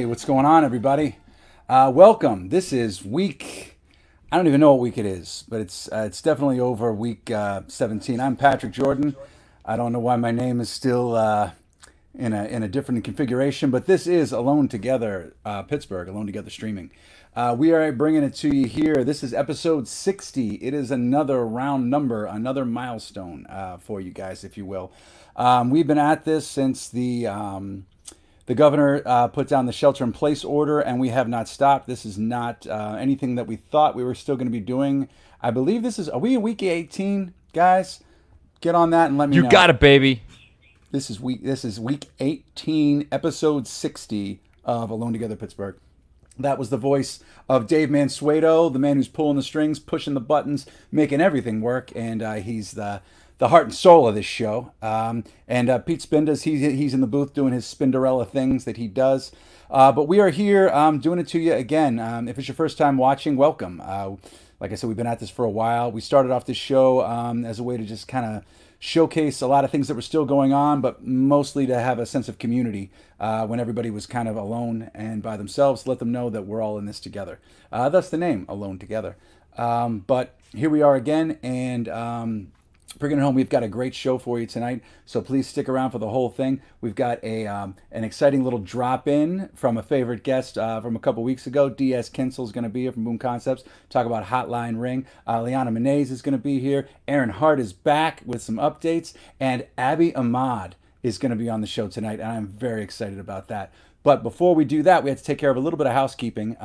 What's going on, everybody? Welcome. This is week, I don't even know what week it is, but it's definitely over week 17. I'm Patrick Jordan. I don't know why my name is still in a different configuration, but this is Alone Together Pittsburgh, Alone Together streaming. We are bringing it to you here. This is episode 60. It is another round number, another milestone for you guys, if you will. We've been at this since the governor put down the shelter-in-place order, and we have not stopped. This is not anything that we thought we were still going to be doing. I believe this is... Are we in week 18, guys? Get on that and let me know. You got it, baby. This is week 18, episode 60 of Alone Together Pittsburgh. That was the voice of Dave Mansueto, the man who's pulling the strings, pushing the buttons, making everything work, and he's the heart and soul of this show. And Pete Spindas, he's in the booth doing his Spinderella things that he does. But we are here doing it to you again. If it's your first time watching, welcome. Like I said, we've been at this for a while. We started off this show as a way to just kind of showcase a lot of things that were still going on, but mostly to have a sense of community when everybody was kind of alone and by themselves, let them know that we're all in this together. That's the name, Alone Together. But here we are again, and bringing it home. We've got a great show for you tonight, so please stick around for the whole thing. We've got an exciting little drop-in from a favorite guest from a couple weeks ago. D.S. Kinsel's going to be here from Boom Concepts, talk about Hotline Ring. Liana Maneese is going to be here. Erin Hart is back with some updates, and Ahmad is going to be on the show tonight, and I'm very excited about that. But before we do that, we have to take care of a little bit of housekeeping.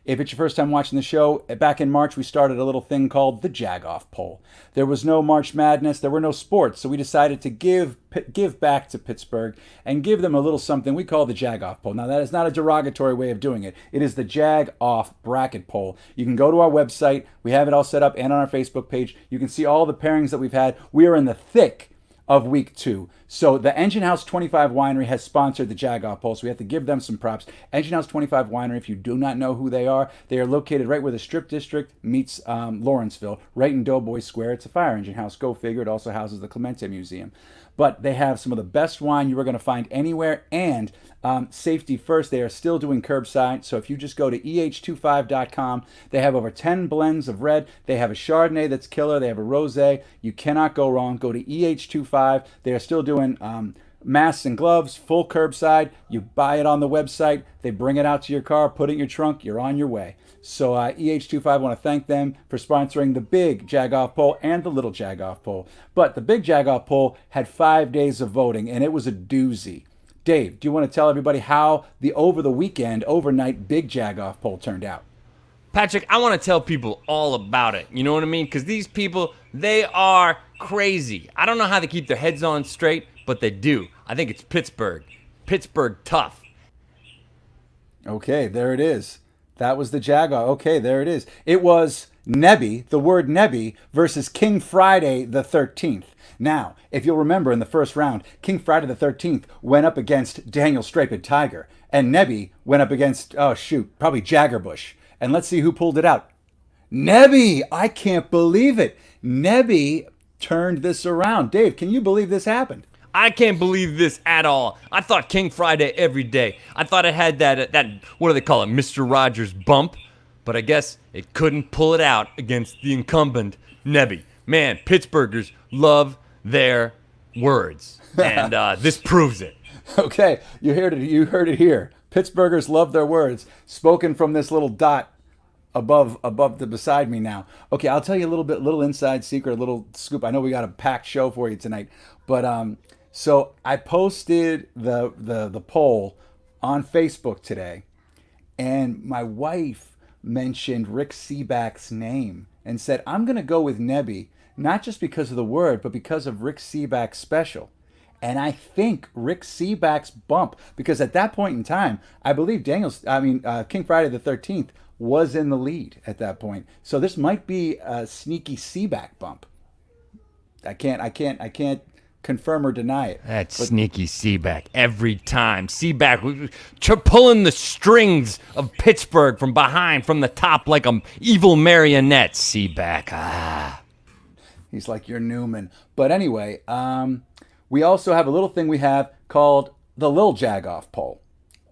If it's your first time watching the show, back in March, we started a little thing called the Jag-Off Poll. There was no March Madness. There were no sports. So we decided to give back to Pittsburgh and give them a little something we call the Jag-Off Poll. Now, that is not a derogatory way of doing it. It is the Jag-Off Bracket Poll. You can go to our website. We have it all set up, and on our Facebook page. You can see all the pairings that we've had. We are in the thick of week 2. So the Engine House 25 Winery has sponsored the Jag-Off Poll, so we have to give them some props. Engine House 25 Winery, if you do not know who they are located right where the Strip District meets Lawrenceville, right in Doughboy Square. It's a fire engine house, go figure. It also houses the Clemente Museum. But they have some of the best wine you are going to find anywhere, and safety first. They are still doing curbside, so if you just go to eh25.com, they have over 10 blends of red. They have a Chardonnay that's killer. They have a Rosé. You cannot go wrong. Go to eh25. They are still doing masks and gloves, full curbside. You buy it on the website. They bring it out to your car, put it in your trunk. You're on your way. So EH25, I want to thank them for sponsoring the big Jag-Off Poll and the little Jag-Off Poll. But the big Jag-Off Poll had 5 days of voting, and it was a doozy. Dave, do you want to tell everybody how the overnight big Jag-Off Poll turned out? Patrick, I want to tell people all about it. You know what I mean? Because these people, they are crazy. I don't know how they keep their heads on straight, but they do. I think it's Pittsburgh. Pittsburgh tough. Okay, there it is. That was the Jaguar. Okay, there it is. It was Nebby, the word Nebby, versus King Friday the 13th. Now, if you'll remember in the first round, King Friday the 13th went up against Daniel Striped Tiger, and Nebby went up against, probably Jaggerbush. And let's see who pulled it out. Nebby! I can't believe it. Nebby turned this around. Dave, can you believe this happened? I can't believe this at all. I thought King Friday every day. I thought it had that what do they call it, Mr. Rogers bump, but I guess it couldn't pull it out against the incumbent Nebby. Man, Pittsburghers love their words, and this proves it. Okay, you heard it here. Pittsburghers love their words, spoken from this little dot above the beside me now. Okay, I'll tell you a little inside secret, a little scoop. I know we got a packed show for you tonight, but so I posted the poll on Facebook today, and my wife mentioned Rick Seaback's name and said, I'm going to go with Nebby, not just because of the word, but because of Rick Seaback's special. And I think Rick Seaback's bump, because at that point in time, I believe King Friday the 13th was in the lead at that point. So this might be a sneaky Seaback bump. I can't confirm or deny it. That sneaky Seaback every time. Seaback pulling the strings of Pittsburgh from behind, from the top, like an evil marionette. Seaback, He's like your Newman. But anyway, we also have a little thing we have called the Lil Jagoff poll,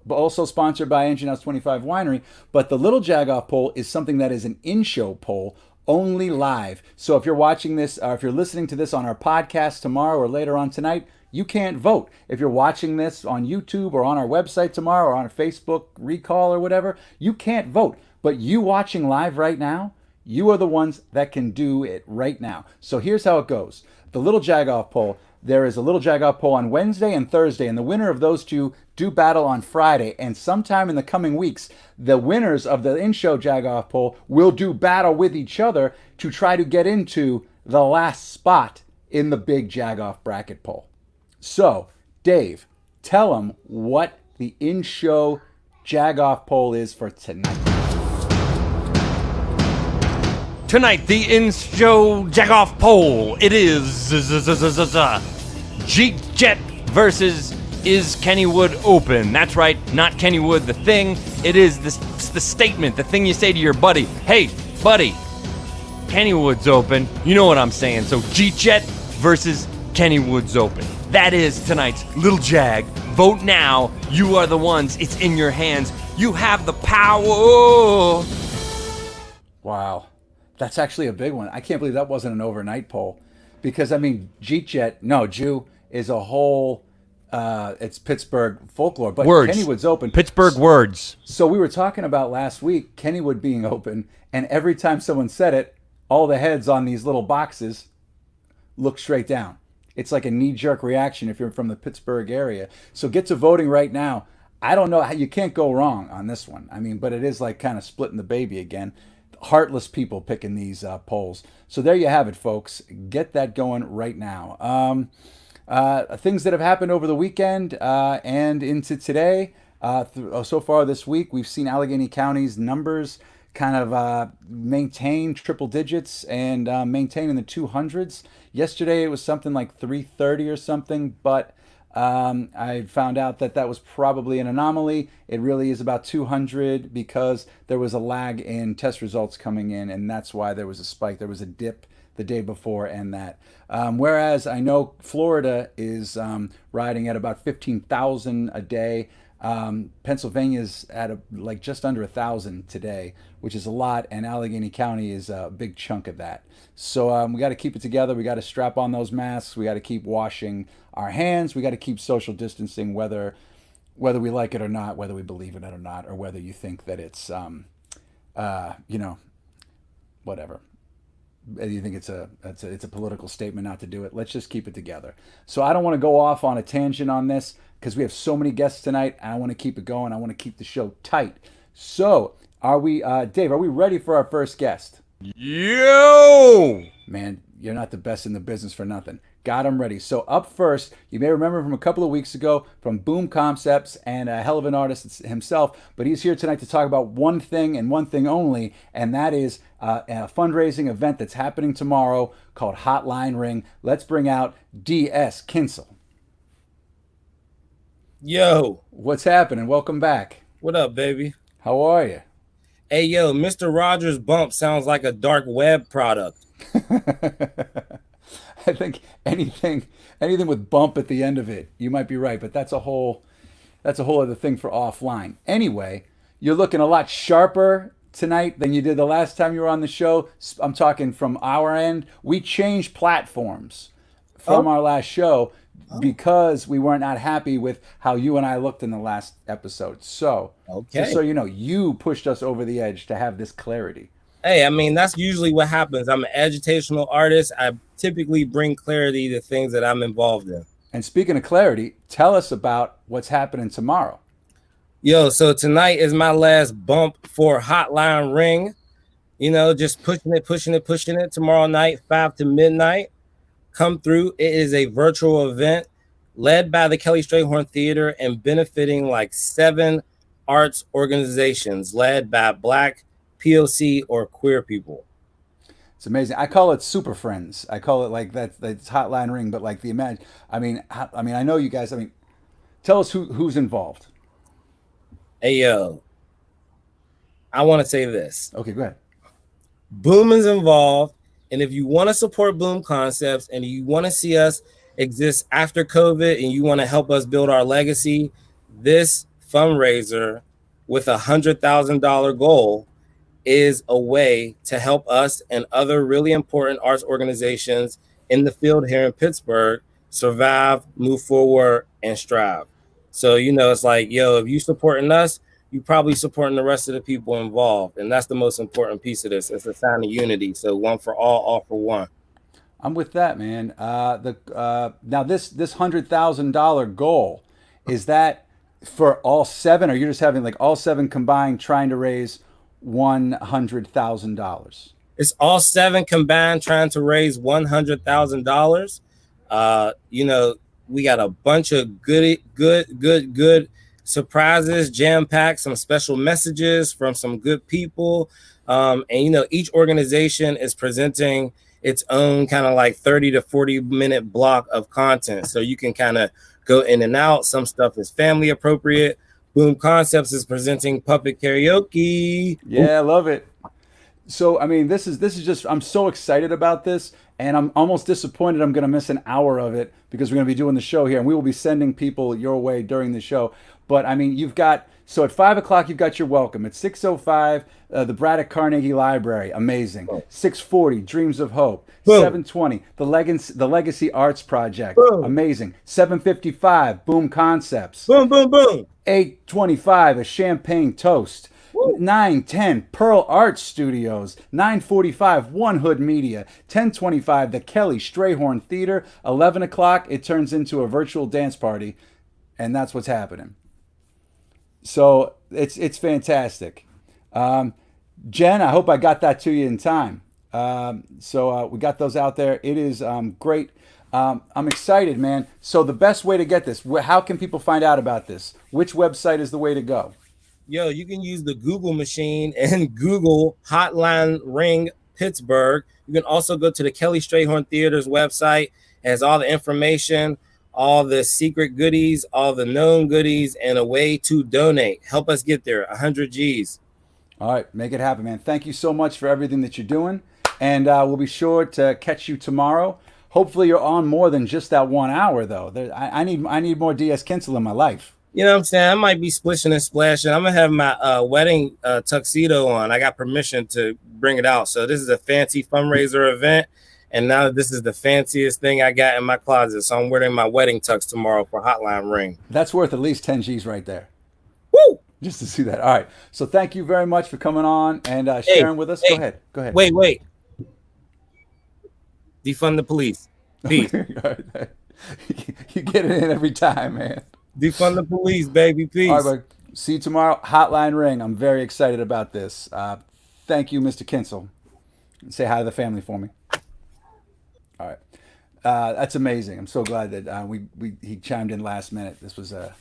but also sponsored by Engine House 25 Winery. But the Little Jagoff poll is something that is an in-show poll, only live. So if you're watching this, or if you're listening to this on our podcast tomorrow or later on tonight, you can't vote. If you're watching this on YouTube or on our website tomorrow or on a Facebook recall or whatever, you can't vote. But you watching live right now, you are the ones that can do it right now. So here's how it goes. The Little Jagoff poll. There is a Little Jagoff poll on Wednesday and Thursday, and the winner of those two do battle on Friday. And sometime in the coming weeks, the winners of the in-show Jagoff poll will do battle with each other to try to get into the last spot in the big Jagoff bracket poll. So, Dave, tell them what the in-show Jagoff poll is for tonight. Tonight, the in-show Jagoff poll. It is Jeet Jet versus Is Kennywood Open. That's right, not Kennywood the thing. It is the statement, the thing you say to your buddy. Hey, buddy, Kennywood's open. You know what I'm saying. So Jeet Jet versus Kennywood's open. That is tonight's Little Jag. Vote now. You are the ones. It's in your hands. You have the power. Wow. That's actually a big one. I can't believe that wasn't an overnight poll. Because, Jeet Jet, Jew is a whole, it's Pittsburgh folklore. But words. Kennywood's open. Pittsburgh words. So we were talking about last week, Kennywood being open, and every time someone said it, all the heads on these little boxes look straight down. It's like a knee-jerk reaction if you're from the Pittsburgh area. So get to voting right now. I don't know how, you can't go wrong on this one. But it is like kind of splitting the baby again. Heartless people picking these polls. So there you have it, folks. Get that going right now. Things that have happened over the weekend and into today. So far this week, we've seen Allegheny County's numbers kind of maintain triple digits and maintain in the 200s. Yesterday, it was something like 330 or something, but I found out that was probably an anomaly. It really is about 200 because there was a lag in test results coming in, and that's why there was a spike. There was a dip the day before and that. Whereas I know Florida is riding at about 15,000 a day. Pennsylvania's at just under 1,000 today, which is a lot, and Allegheny County is a big chunk of that. So we got to keep it together. We got to strap on those masks. We got to keep washing our hands. We got to keep social distancing, whether we like it or not, whether we believe in it or not, or whether you think that it's whatever. You think it's a political statement not to do it. Let's just keep it together. So I don't want to go off on a tangent on this because we have so many guests tonight. I want to keep it going. I want to keep the show tight. So are we, Dave? Are we ready for our first guest? Yo! Man, you're not the best in the business for nothing. Got them ready. So up first, you may remember from a couple of weeks ago from Boom Concepts and a hell of an artist himself, but he's here tonight to talk about one thing and one thing only, and that is a fundraising event that's happening tomorrow called Hotline Ring. Let's bring out DS Kinsel. Yo, What's happening? Welcome back. what up, baby? How are you? Hey, yo, Mr. Rogers' bump sounds like a dark web product. I think anything with bump at the end of it, you might be right, but that's a whole other thing for offline. Anyway, you're looking a lot sharper tonight than you did the last time you were on the show. I'm talking from our end. We changed platforms from our last show because we weren't not happy with how you and I looked in the last episode. So, just so you know, you pushed us over the edge to have this clarity. Hey, I mean, that's usually what happens. I'm an educational artist. I typically bring clarity to things that I'm involved in. And speaking of clarity, tell us about what's happening tomorrow. Yo, so tonight is my last bump for Hotline Ring. You know, just pushing it. Tomorrow night, 5 to midnight. Come through. It is a virtual event led by the Kelly Strayhorn Theater and benefiting like 7 arts organizations led by Black, POC, or queer people. It's amazing. I call it Super Friends. I call it like that's Hotline Ring, but like the imagine. I mean, I know you guys. I mean, tell us who's involved. Hey, yo, I want to say this. Okay, go ahead. Boom is involved. And if you want to support Boom Concepts and you want to see us exist after COVID and you want to help us build our legacy, this fundraiser with $100,000 goal is a way to help us and other really important arts organizations in the field here in Pittsburgh survive, move forward, and strive. So, you know, it's like, yo, if you supporting us, you probably supporting the rest of the people involved. And that's the most important piece of this. It's a sign of unity. So one for all for one. I'm with that, man. Now this $100,000 goal, is that for all 7, or you're just having like all 7 combined trying to raise $100,000? It's all 7 combined trying to raise $100,000. You know, we got a bunch of good surprises, jam-packed, some special messages from some good people. And, you know, each organization is presenting its own kind of like 30 to 40 minute block of content. So you can kind of go in and out. Some stuff is family appropriate. Boom Concepts is presenting puppet karaoke. Yeah, I love it. So, I mean, this is just, I'm so excited about this, and I'm almost disappointed I'm going to miss an hour of it because we're going to be doing the show here, and we will be sending people your way during the show. But, I mean, you've got, so at 5 o'clock, you've got your welcome. At 6:05, the Braddock Carnegie Library, amazing. 6:40, Dreams of Hope. Boom. 7:20, the Legacy Arts Project, Boom. amazing. 7:55, Boom Concepts. Boom, boom, boom. 8:25, a champagne toast. 9:10, Pearl Art Studios. 9:45, One Hood Media. 10:25, the Kelly Strayhorn Theater. 11 o'clock, it turns into a virtual dance party, and that's what's happening. So it's fantastic. Jen, I hope I got that to you in time. So we got those out there. It is great. I'm excited, man. So the best way to get this, how can people find out about this? Which website is the way to go? Yo, you can use the Google machine and Google Hotline Ring Pittsburgh. You can also go to the Kelly Strayhorn Theater's website. It has all the information, all the secret goodies, all the known goodies, and a way to donate. Help us get there, 100 G's. All right, make it happen, man. Thank you so much for everything that you're doing. And we'll be sure to catch you tomorrow. Hopefully you're on more than just that 1 hour, though. I need more DS Kinsel in my life. You know what I'm saying? I might be splishing and splashing. I'm going to have my wedding tuxedo on. I got permission to bring it out. So this is a fancy fundraiser event. And now this is the fanciest thing I got in my closet. So I'm wearing my wedding tux tomorrow for Hotline Ring. That's worth at least 10 G's right there. Woo! Just to see that. All right. So thank you very much for coming on and sharing with us. Go ahead. Wait. Defund the police. Peace. You get it in every time, man. Defund the police, baby. Peace. All right, bud. See you tomorrow. Hotline Ring. I'm very excited about this. Thank you, Mr. Kinsel. Say hi to the family for me. All right. That's amazing. I'm so glad that he chimed in last minute. This was a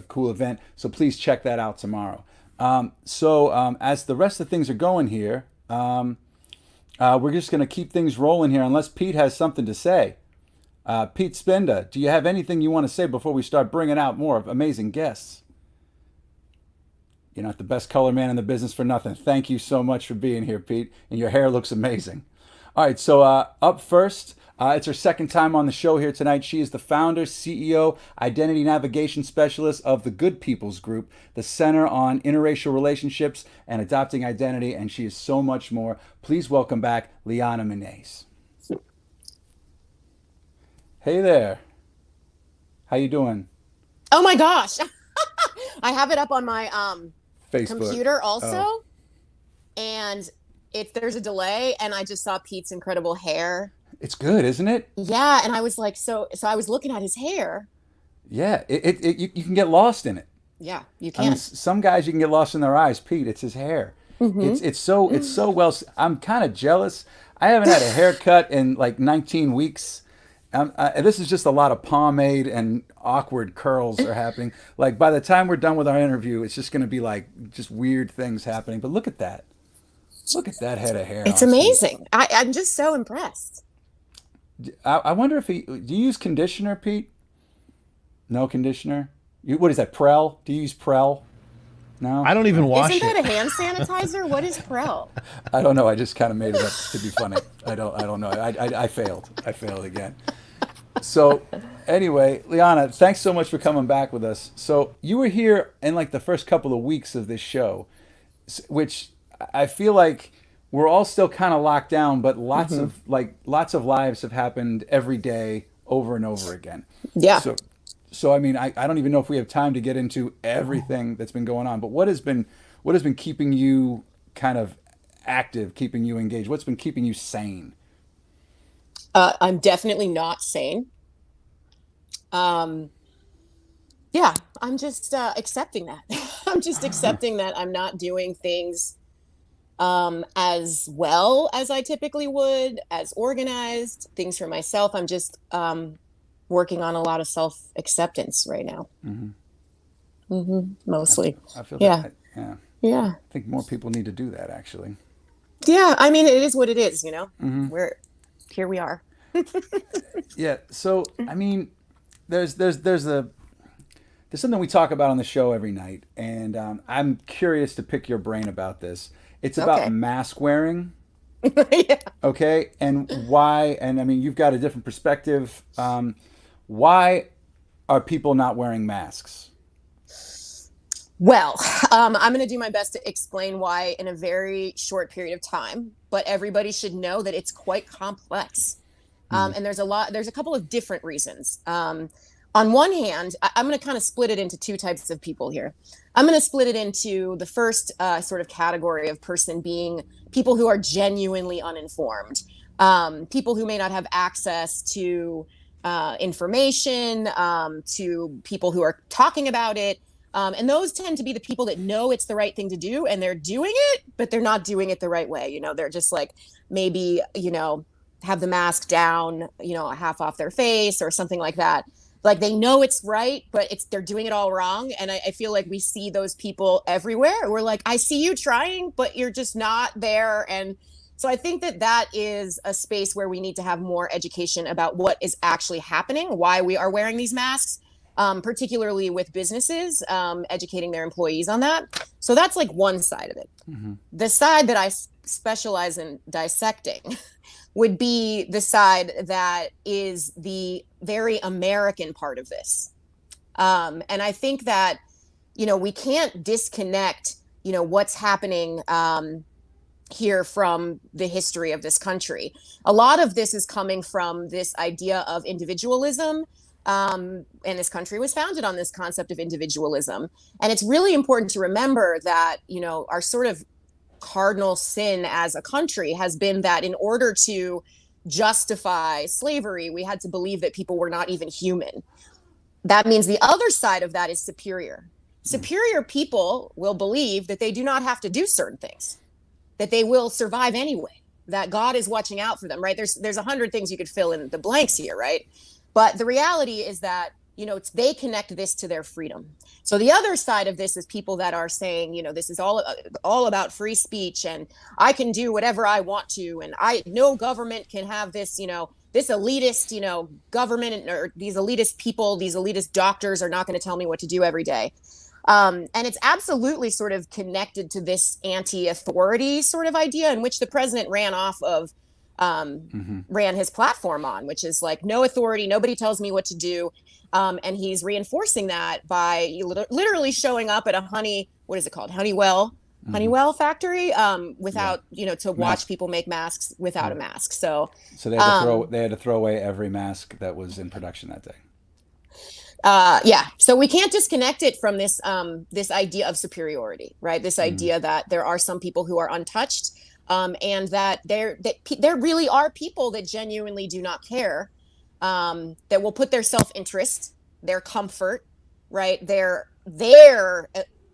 cool event. So please check that out tomorrow. As the rest of things are going here, we're just going to keep things rolling here unless Pete has something to say. Pete Spinda, do you have anything you want to say before we start bringing out more amazing guests? You're not the best color man in the business for nothing. Thank you so much for being here, Pete. And your hair looks amazing. All right, so up first, it's her second time on the show here tonight. She is the founder, CEO, identity navigation specialist of the Good People's Group, the Center on Interracial Relationships and Adopting Identity, and she is so much more. Please welcome back Liana Maneese. Hey there. How you doing? Oh my gosh. I have it up on my Facebook. computer also. Oh. And there's a delay, and I just saw Pete's incredible hair. It's good, isn't it? Yeah, and I was like, so I was looking at his hair. Yeah, you can get lost in it. Yeah, you I can. mean, some guys you can get lost in their eyes. Pete, it's his hair. Mm-hmm. It's so well. I'm kind of jealous. I haven't had a haircut in like 19 weeks. This is just a lot of pomade and awkward curls are happening. Like by the time we're done with our interview, it's just going to be like just weird things happening. But look at that. Look at that head of hair. It's amazing. I'm just so impressed. I wonder do you use conditioner, Pete? No conditioner? What is that, Prel? Do you use Prel? No? I don't even wash Isn't it. that a hand sanitizer? What is Prel? I don't know. I just kind of made it up to be funny. I don't know. I failed. I failed again. So anyway, Liana, thanks so much for coming back with us. So you were here in like the first couple of weeks of this show, which I feel like we're all still kind of locked down, but lots of lives have happened every day over and over again. Yeah. So I mean, I don't even know if we have time to get into everything that's been going on, but what has been keeping you kind of active, keeping you engaged? What's been keeping you sane? I'm definitely not sane. Yeah, I'm just accepting that. I'm just accepting that I'm not doing things as well as I typically would, as organized, things for myself. I'm just working on a lot of self-acceptance right now. Mostly. I feel Yeah. that. Yeah. Yeah. I think more people need to do that, actually. Yeah. I mean, it is what it is, you know? Here we are. Yeah. So, I mean, there's something we talk about on the show every night, and I'm curious to pick your brain about this. It's about Okay. mask wearing. Yeah. Okay. And why, and I mean, you've got a different perspective. Why are people not wearing masks? Well, I'm going to do my best to explain why in a very short period of time, but everybody should know that it's quite complex. And there's a couple of different reasons. On one hand, I'm going to kind of split it into two types of people here. I'm going to split it into the first sort of category of person being people who are genuinely uninformed, people who may not have access to information, to people who are talking about it. And those tend to be the people that know it's the right thing to do and they're doing it, but they're not doing it the right way. You know, they're just like maybe, have the mask down, half off their face or something like that. Like they know it's right, but they're doing it all wrong. And I feel like we see those people everywhere. We're like, I see you trying, but you're just not there. And so I think that is a space where we need to have more education about what is actually happening, why we are wearing these masks, particularly with businesses, educating their employees on that. So that's like one side of it. The side that I specialize in dissecting would be the side that is the very American part of this. And I think that, we can't disconnect, what's happening here from the history of this country. A lot of this is coming from this idea of individualism. And this country was founded on this concept of individualism. And it's really important to remember that, our sort of cardinal sin as a country has been that in order to justify slavery, we had to believe that people were not even human. That means the other side of that is superior. Superior people will believe that they do not have to do certain things, that they will survive anyway, that God is watching out for them, right? There's 100 things you could fill in the blanks here, right? But the reality is that, they connect this to their freedom. So the other side of this is people that are saying, this is all about free speech, and I can do whatever I want to, and no government can have this, this elitist, government, or these elitist people, these elitist doctors are not going to tell me what to do every day. And it's absolutely sort of connected to this anti-authority sort of idea in which the president ran off of, ran his platform on, which is like, no authority, nobody tells me what to do. And he's reinforcing that by literally showing up at a Honeywell factory, without, to watch people make masks without a mask. So they had to throw away every mask that was in production that day. So we can't disconnect it from this idea of superiority, right? This idea that there are some people who are untouched, and that there really are people that genuinely do not care, that will put their self-interest, their comfort, right, their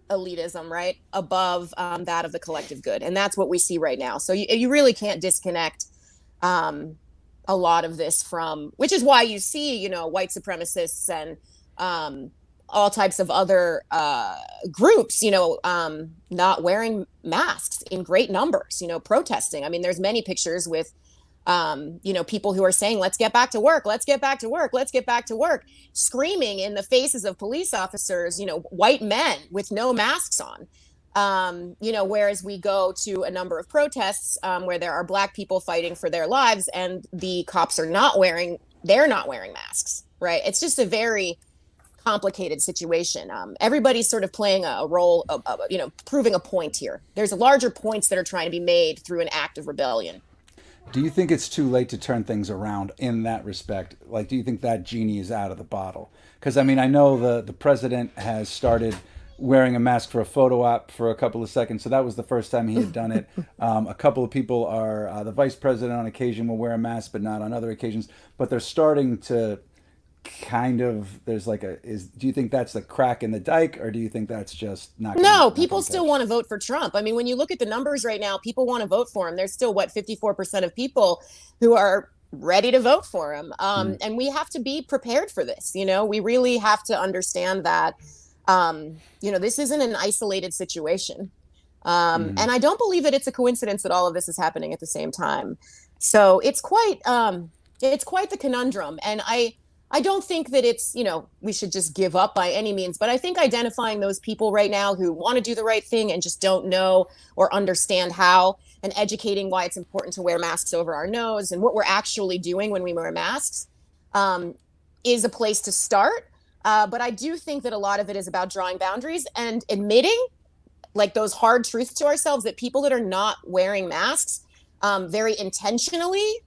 elitism, right, above that of the collective good. And that's what we see right now. So you really can't disconnect a lot of this from, which is why you see, white supremacists and all types of other groups, not wearing masks in great numbers, protesting. I mean, there's many pictures with people who are saying, let's get back to work, let's get back to work, let's get back to work, screaming in the faces of police officers, white men with no masks on. Whereas we go to a number of protests where there are Black people fighting for their lives and the cops are not wearing masks, right? It's just a very complicated situation. Everybody's sort of playing a role of, proving a point here. There's larger points that are trying to be made through an act of rebellion. Do you think it's too late to turn things around in that respect? Like, do you think that genie is out of the bottle? Because, I mean, I know the president has started wearing a mask for a photo op for a couple of seconds. So that was the first time he had done it. A couple of people are, the vice president on occasion will wear a mask, but not on other occasions. But they're starting to kind of, do you think that's the crack in the dike, or do you think that's just not gonna, no people still want to vote for Trump? I mean, when you look at the numbers right now, people want to vote for him. There's still 54% of people who are ready to vote for him, and we have to be prepared for this. We really have to understand that this isn't an isolated situation, and I don't believe that it's a coincidence that all of this is happening at the same time. So it's quite the conundrum, and I don't think that it's, we should just give up by any means, but I think identifying those people right now who want to do the right thing and just don't know or understand how, and educating why it's important to wear masks over our nose and what we're actually doing when we wear masks, is a place to start. But I do think that a lot of it is about drawing boundaries and admitting, like, those hard truths to ourselves, that people that are not wearing masks very intentionally,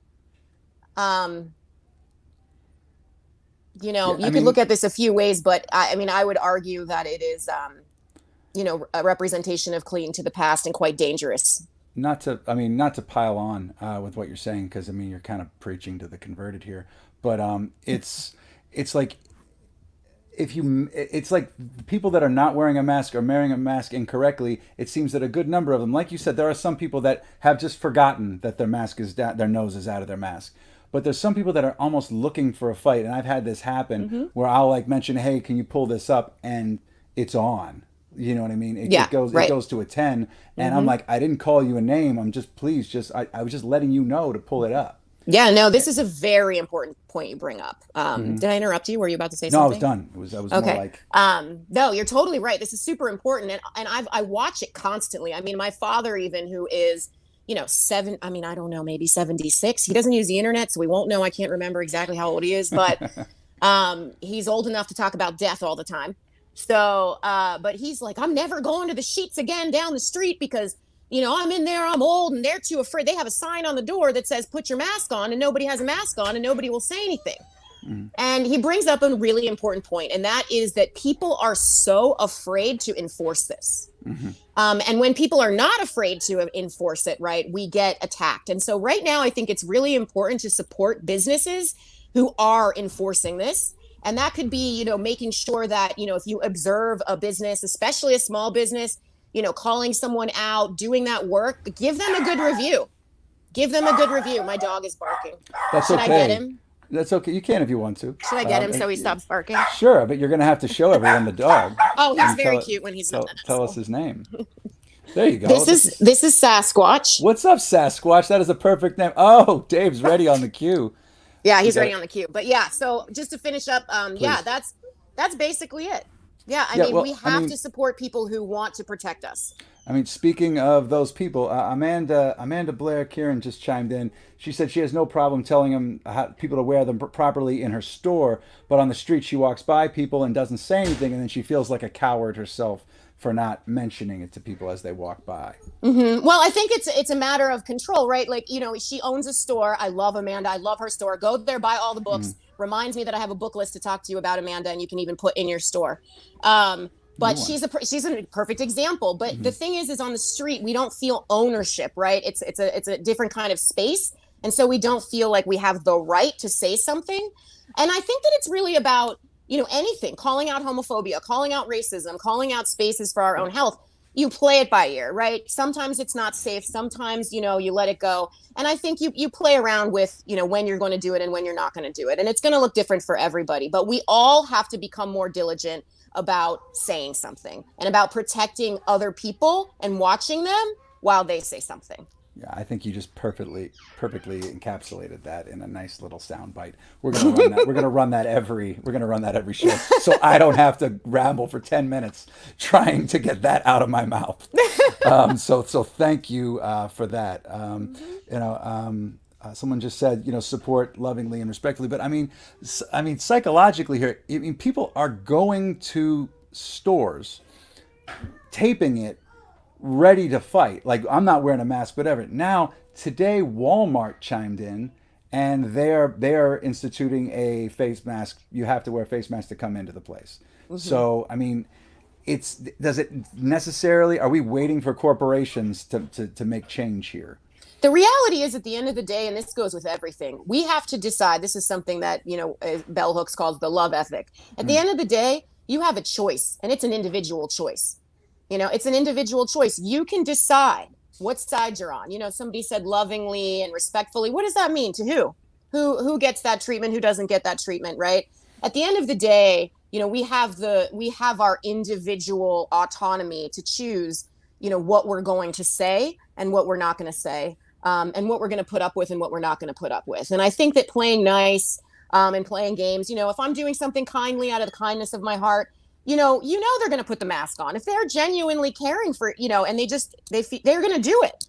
you could look at this a few ways, but I would argue that it is, a representation of clinging to the past and quite dangerous. Not to pile on with what you're saying, because you're kind of preaching to the converted here, but it's like, it's like people that are not wearing a mask or wearing a mask incorrectly. It seems that a good number of them, like you said, there are some people that have just forgotten that their mask is down, their nose is out of their mask. But there's some people that are almost looking for a fight, and I've had this happen where I'll mention, "Hey, can you pull this up?" and it's on. You know what I mean? It goes to a 10, and I'm like, I didn't call you a name. I'm just, I was just letting you know to pull it up. Yeah, no, this is a very important point you bring up. Did I interrupt you? Were you about to say something? No, I was done. I was okay. More like... No, you're totally right. This is super important, and I watch it constantly. I mean, my father, even, who is, I don't know, maybe 76. He doesn't use the internet, so we won't know. I can't remember exactly how old he is, but he's old enough to talk about death all the time. So, but he's like, I'm never going to the Sheets again down the street because, I'm in there, I'm old, and they're too afraid. They have a sign on the door that says, put your mask on, and nobody has a mask on, and nobody will say anything. And he brings up a really important point, and that is that people are so afraid to enforce this. And when people are not afraid to enforce it, right, we get attacked. And so right now, I think it's really important to support businesses who are enforcing this. And that could be, making sure that, if you observe a business, especially a small business, calling someone out, doing that work, give them a good review. Give them a good review. My dog is barking. That's Should okay. I get him? That's okay. You can if you want to. Should I get him so he stops barking? Sure, but you're going to have to show everyone the dog. Oh, he's And very cute when he's not. Tell us his name. There you go. This is Sasquatch. What's up, Sasquatch? That is a perfect name. Oh, Dave's ready on the cue. Yeah, he's ready on the queue. But yeah, so just to finish up, yeah, that's basically it. Yeah, I mean, we have to support people who want to protect us. I mean, speaking of those people, Amanda Blair Kieran just chimed in. She said she has no problem telling people to wear them properly in her store, but on the street she walks by people and doesn't say anything, and then she feels like a coward herself for not mentioning it to people as they walk by. Mm-hmm. Well, I think it's a matter of control, right? Like, she owns a store. I love Amanda. I love her store. Go there, buy all the books. Reminds me that I have a book list to talk to you about Amanda, and you can even put in your store. But she's a perfect example. But the thing is on the street, we don't feel ownership, right? It's a different kind of space. And so we don't feel like we have the right to say something. And I think that it's really about, anything, calling out homophobia, calling out racism, calling out spaces for our own health. You play it by ear, right? Sometimes it's not safe. Sometimes, you let it go. And I think you play around with, when you're going to do it and when you're not going to do it. And it's going to look different for everybody. But we all have to become more diligent about saying something and about protecting other people and watching them while they say something. Yeah, I think you just perfectly encapsulated that in a nice little sound bite. We're gonna run that. We're gonna run that every show, so I don't have to ramble for 10 minutes trying to get that out of my mouth. So thank you for that. Someone just said, support lovingly and respectfully, but I mean, psychologically here, people are going to stores, taping it, ready to fight. Like, I'm not wearing a mask, whatever. Now, today, Walmart chimed in, and they are instituting a face mask. You have to wear a face mask to come into the place. Mm-hmm. So, I mean, does it necessarily? Are we waiting for corporations to make change here? The reality is, at the end of the day, and this goes with everything, we have to decide. This is something that, Bell Hooks calls the love ethic. At the end of the day, you have a choice, and it's an individual choice. It's an individual choice. You can decide what side you're on. Somebody said lovingly and respectfully. What does that mean to who? Who gets that treatment? Who doesn't get that treatment? Right. At the end of the day, we have our individual autonomy to choose, what we're going to say and what we're not going to say, and what we're going to put up with and what we're not going to put up with. And I think that playing nice and playing games, if I'm doing something kindly out of the kindness of my heart, they're going to put the mask on if they're genuinely caring for, and they're going to do it.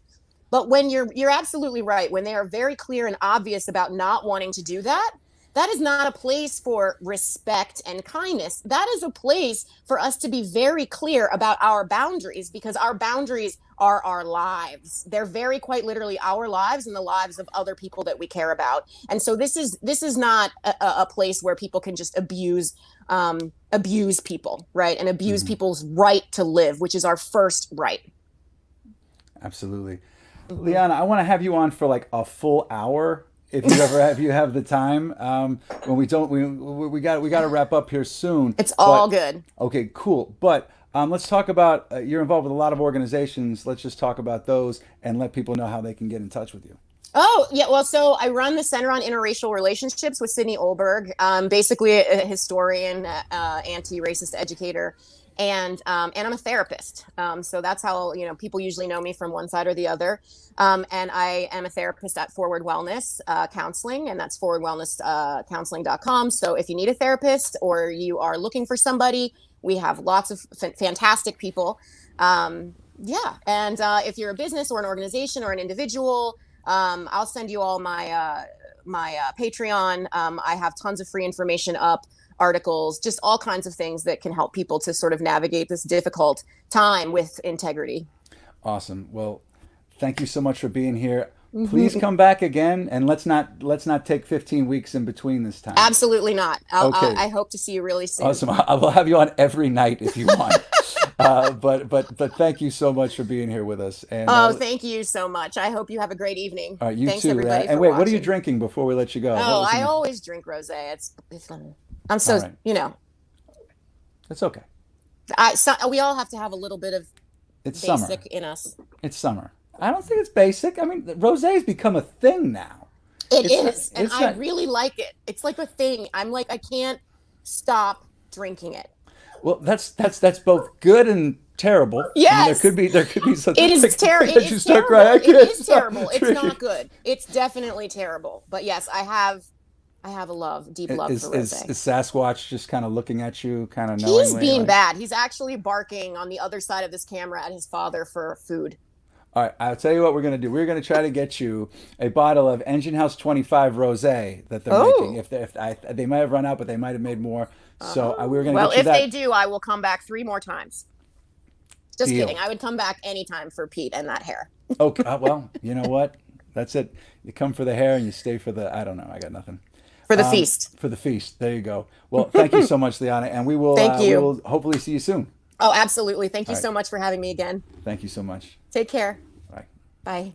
But when you're absolutely right, when they are very clear and obvious about not wanting to do that, that is not a place for respect and kindness. That is a place for us to be very clear about our boundaries, because our boundaries are our lives. They're very quite literally our lives and the lives of other people that we care about. And so this is not a place where people can just abuse people, right? And abuse people's right to live, which is our first right. Absolutely. Liana, I want to have you on for like a full hour if you have the time. When we don't, we got to wrap up here soon. It's all good. Okay, cool. But let's talk about you're involved with a lot of organizations. Let's just talk about those and let people know how they can get in touch with you. Oh, yeah. Well, so I run the Center on Interracial Relationships with Sydney Olberg, basically a historian, anti-racist educator, and I'm a therapist. So that's how, people usually know me from one side or the other. And I am a therapist at Forward Wellness Counseling, and that's forwardwellnesscounseling.com. So if you need a therapist or you are looking for somebody, we have lots of fantastic people. And if you're a business or an organization or an individual, I'll send you all my Patreon. I have tons of free information up, articles, just all kinds of things that can help people to sort of navigate this difficult time with integrity. Awesome. Well, thank you so much for being here. Please come back again, and let's not take 15 weeks in between this time. Absolutely not. Okay. I hope to see you really soon. Awesome. I will have you on every night if you want. But thank you so much for being here with us. And thank you so much. I hope you have a great evening. All right, you Thanks too. everybody And for wait, watching. what are you drinking before we let you go? Oh, I always drink rosé. It's I'm so right. It's okay. We all have to have a little bit of It's basic summer in us. It's summer. I don't think it's basic. I mean, rosé's become a thing now. It It's not, is, and it's I not. really like it. It's like a thing. I'm like, I can't stop drinking it. Well, that's both good and terrible. I mean, Yes, there could be some it is things It that you is start terrible. crying. I It can't is stop terrible. It's drinking. not good. It's definitely terrible. But yes, I have a deep love for Is rosé. Sasquatch just kind of looking at you, kind of He's knowingly, being like? bad. He's actually barking on the other side of this camera at his father for food. All right, I'll tell you what we're gonna do. We're gonna try to get you a bottle of Engine House 25 Rosé that they're making. Oh, They might have run out, but they might have made more. So we were gonna well, get you if they that do, I will come back 3 more times. Just kidding. deal. I would come back anytime for Pete and that hair. Okay, well, you know what? That's it. You come for the hair and you stay for the. I don't know. I got nothing. For the feast. For the feast. There you go. Well, thank you so much, Liana, and Thank we you. will hopefully see you soon. Oh, absolutely. Thank you All right. so much for having me again. Thank you so much. Take care. Bye. Bye.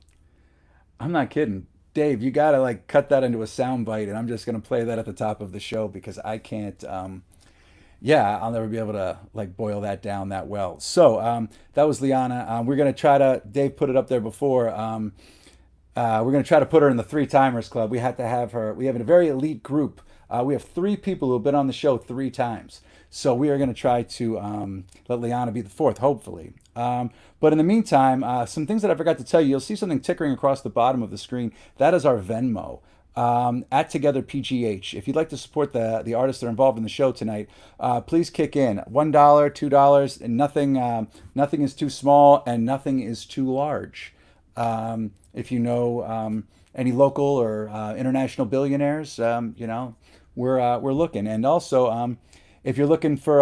I'm not kidding. Dave, you gotta like cut that into a sound bite, and I'm just gonna play that at the top of the show because I can't. Yeah, I'll never be able to like boil that down that well. So that was Liana. We're gonna try to. Dave put it up there before. We're gonna try to put her in the Three Timers Club. We had to have her. We have a very elite group. We have 3 people who have been on the show 3 times. So we are going to try to let Liana be the 4th, hopefully. But in the meantime, some things that I forgot to tell you. You'll see something tickering across the bottom of the screen. That is our Venmo. At Together PGH. If you'd like to support the artists that are involved in the show tonight, please kick in $1, $2, and nothing is too small and nothing is too large. If you know any local or international billionaires, we're looking. And also, if you're looking for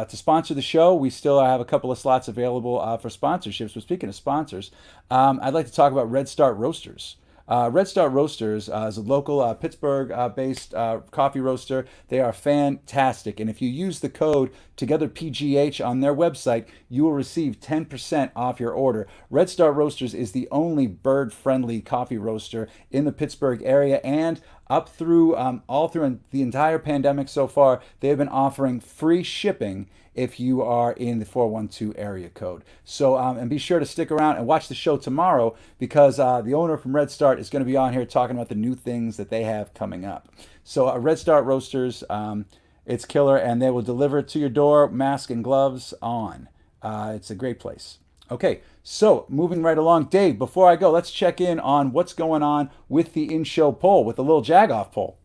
to sponsor the show, we still have a couple of slots available for sponsorships. But speaking of sponsors, I'd like to talk about Red Start Roasters. Red Start Roasters is a local Pittsburgh-based coffee roaster. They are fantastic, and if you use the code TogetherPGH on their website, you will receive 10% off your order. Red Start Roasters is the only bird-friendly coffee roaster in the Pittsburgh area, and up through all through the entire pandemic so far, they have been offering free shipping if you are in the 412 area code. So, and be sure to stick around and watch the show tomorrow because the owner from Red Start is going to be on here talking about the new things that they have coming up. So, Red Start Roasters, it's killer, and they will deliver it to your door, mask and gloves on. It's a great place. Okay, so moving right along. Dave, before I go, let's check in on what's going on with the in-show poll, with the little Jagoff poll.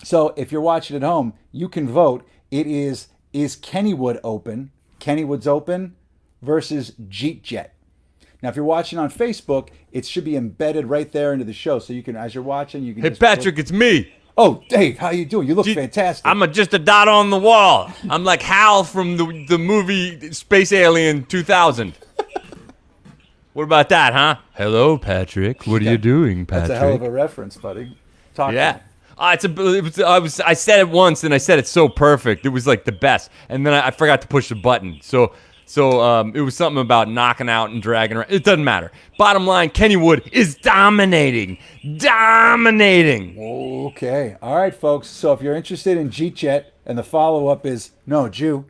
So if you're watching at home, you can vote. It is Kennywood open? Kennywood's open versus Jeet Jet. Now, if you're watching on Facebook, it should be embedded right there into the show. So you can, as you're watching, you can. Hey, just Patrick, it's me. Oh, Dave, how you doing? You look fantastic. I'm just a dot on the wall. I'm like Hal from the movie Space Alien 2000. What about that, huh? Hello, Patrick. What are you doing, Patrick? That's a hell of a reference, buddy. Talk Yeah. to me. I said it once and I said it so perfect. It was like the best. And then I forgot to push the button. So it was something about knocking out and dragging around. It doesn't matter. Bottom line, Kennywood is dominating. Dominating. Okay. All right, folks. So if you're interested in Jeet Jet and the follow-up is no, Jew,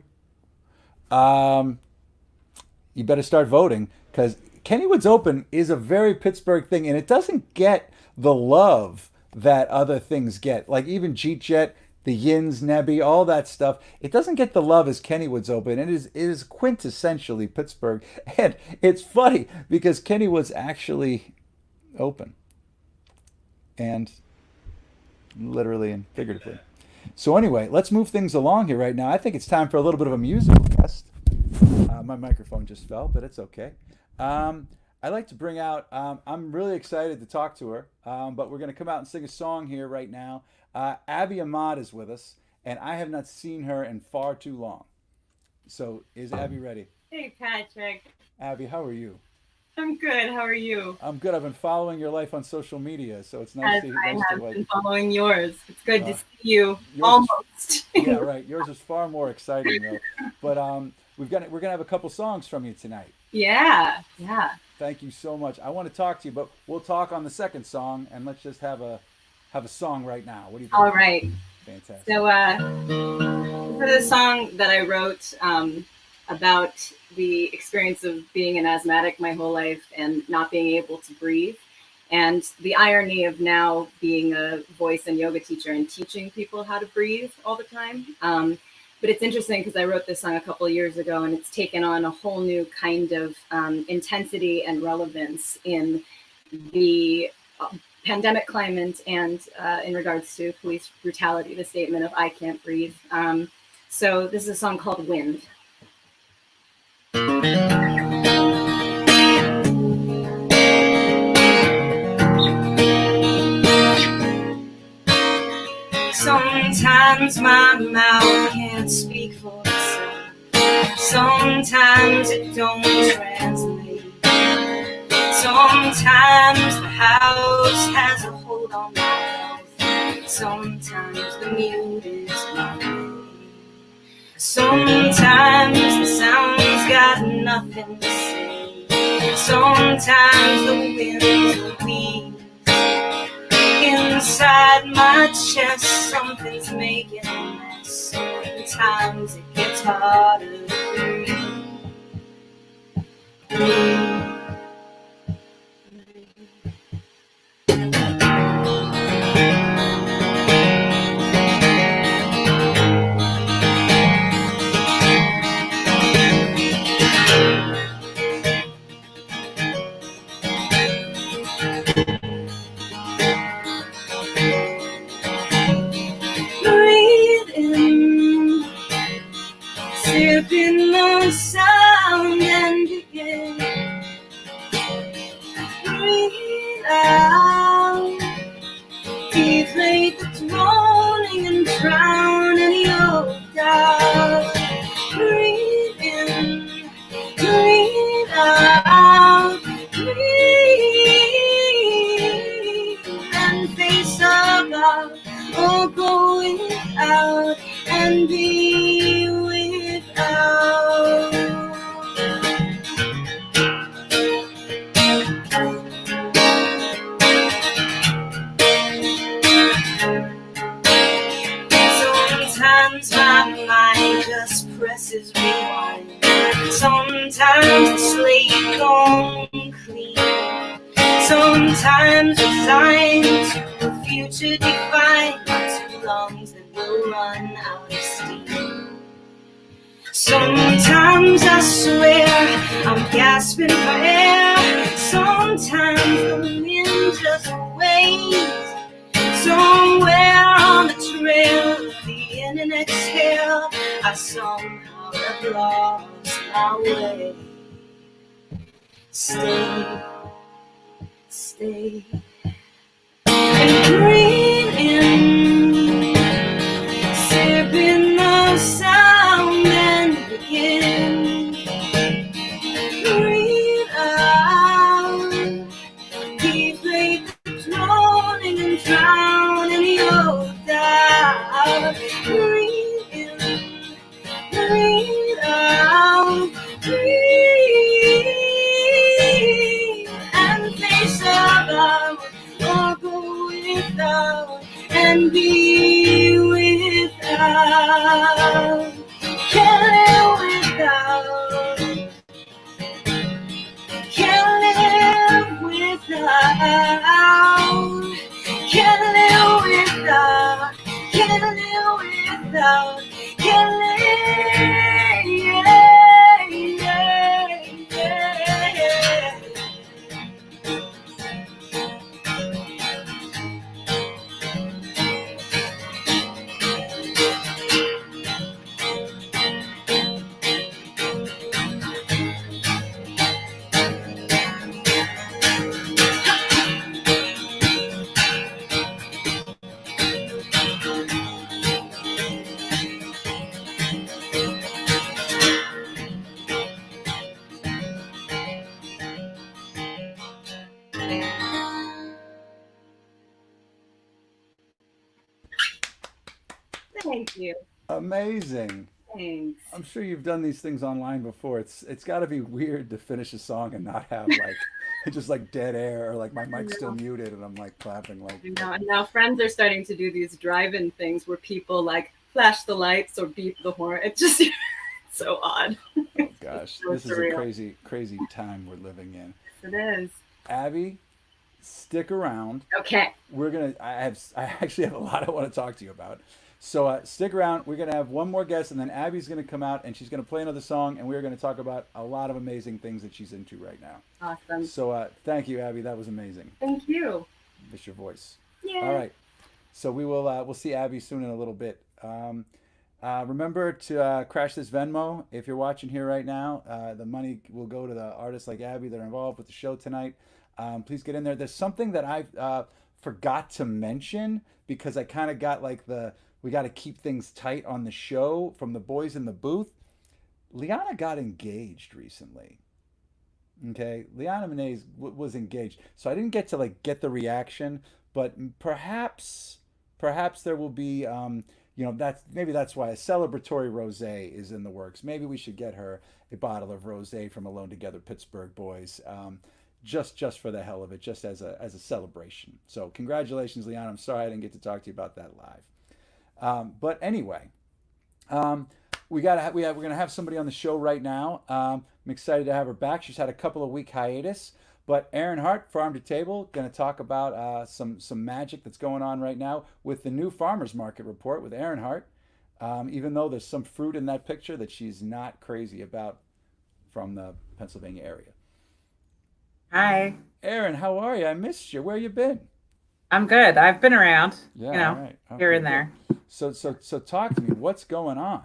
you better start voting because Kennywood's Open is a very Pittsburgh thing, and it doesn't get the love that other things get. Like even Jeet Jet, the Yins, Nebby, all that stuff. It doesn't get the love as Kennywood's Open. It is quintessentially Pittsburgh. And it's funny because Kennywood's actually open. And literally and figuratively. So anyway, let's move things along here right now. I think it's time for a little bit of a musical guest. My microphone just fell, but it's okay. I'd like to bring out, I'm really excited to talk to her, but we're going to come out and sing a song here right now. Ahmad is with us, and I have not seen her in far too long. So is Abby ready? Hey, Patrick. Abby, how are you? I'm good. How are you? I'm good. I've been following your life on social media, so it's nice As to I have like, been following yours. It's good to see you. yours Almost. yeah, right. Yours is far more exciting though. But we're gonna have a couple songs from you tonight. Yeah. Thank you so much. I want to talk to you, but we'll talk on the second song, and let's just have a song right now. What do you think? All right. Fantastic. So for the song that I wrote, about the experience of being an asthmatic my whole life and not being able to breathe, and the irony of now being a voice and yoga teacher and teaching people how to breathe all the time. But it's interesting because I wrote this song a couple of years ago, and it's taken on a whole new kind of intensity and relevance in the pandemic climate and in regards to police brutality, the statement of "I can't breathe." So this is a song called "Wind." Sometimes my mouth can't speak for itself. Sometimes it don't translate. Sometimes the house has a hold on my mouth. Sometimes the mute is my way. Sometimes the sound's got nothing to say. Sometimes the wind's weak. Inside my chest, something's making a mess. Sometimes it gets harder to breathe. Sipping the sound and begin. Breathe out. Deflate the droning and drowning your doubt. Breathe in. Breathe out. Breathe and face above. Or go without and be without. Sometimes my mind just presses rewind. Sometimes the slate gone clean. Sometimes resigned to a future defined by two lungs that will run out of steam. Sometimes I swear I'm gasping for air. Sometimes the wind just waits. Somewhere on the trail of the in and exhale, I somehow have lost my way. Stay, stay, and breathe in, sipping the sound and begin. Breathe out, deflate the droning and drowning your doubt. Breathe in, breathe out, breathe and face above, or go without and be without. Can't live without. Can't live without. Can't live without. Can't live without. Can't live. Yeah, yeah, yeah. Thank you. Amazing. Thanks. I'm sure you've done these things online before. It's got to be weird to finish a song and not have like just like dead air or like my mic's still muted and I'm like clapping like. And now friends are starting to do these drive-in things where people like flash the lights or beep the horn. It's just it's So odd. Oh gosh, So this is a surreal. crazy, crazy time we're living in. It is. Abby, stick around. Okay. We're gonna. I actually have a lot I want to talk to you about. So stick around. We're gonna have one more guest, and then Abby's gonna come out, and she's gonna play another song, and we're gonna talk about a lot of amazing things that she's into right now. Awesome. So thank you, Abby. That was amazing. Thank you. Miss your voice. Yay. All right. So we'll see Abby soon in a little bit. Remember to crash this Venmo if you're watching here right now. The money will go to the artists like Abby that are involved with the show tonight. Please get in there. There's something that I forgot to mention because I kind of got like we got to keep things tight on the show from the boys in the booth. Liana got engaged recently. Okay, Liana Maneese was engaged, so I didn't get to like get the reaction, but perhaps there will be that's why a celebratory rosé is in the works. Maybe we should get her a bottle of rosé from Alone Together Pittsburgh boys, just for the hell of it, just as a celebration. So congratulations, Liana. I'm sorry I didn't get to talk to you about that live. But anyway, we're gonna have somebody on the show right now. I'm excited to have her back. She's had a couple of week hiatus. But Erin Hart, Farm to Table, going to talk about some magic that's going on right now with the new Farmers Market report with Erin Hart. Even though there's some fruit in that picture that she's not crazy about from the Pennsylvania area. Hi, Erin, how are you? I missed you. Where you been? I'm good. I've been around, Yeah, all right. here Okay, and there. good. So talk to me. What's going on?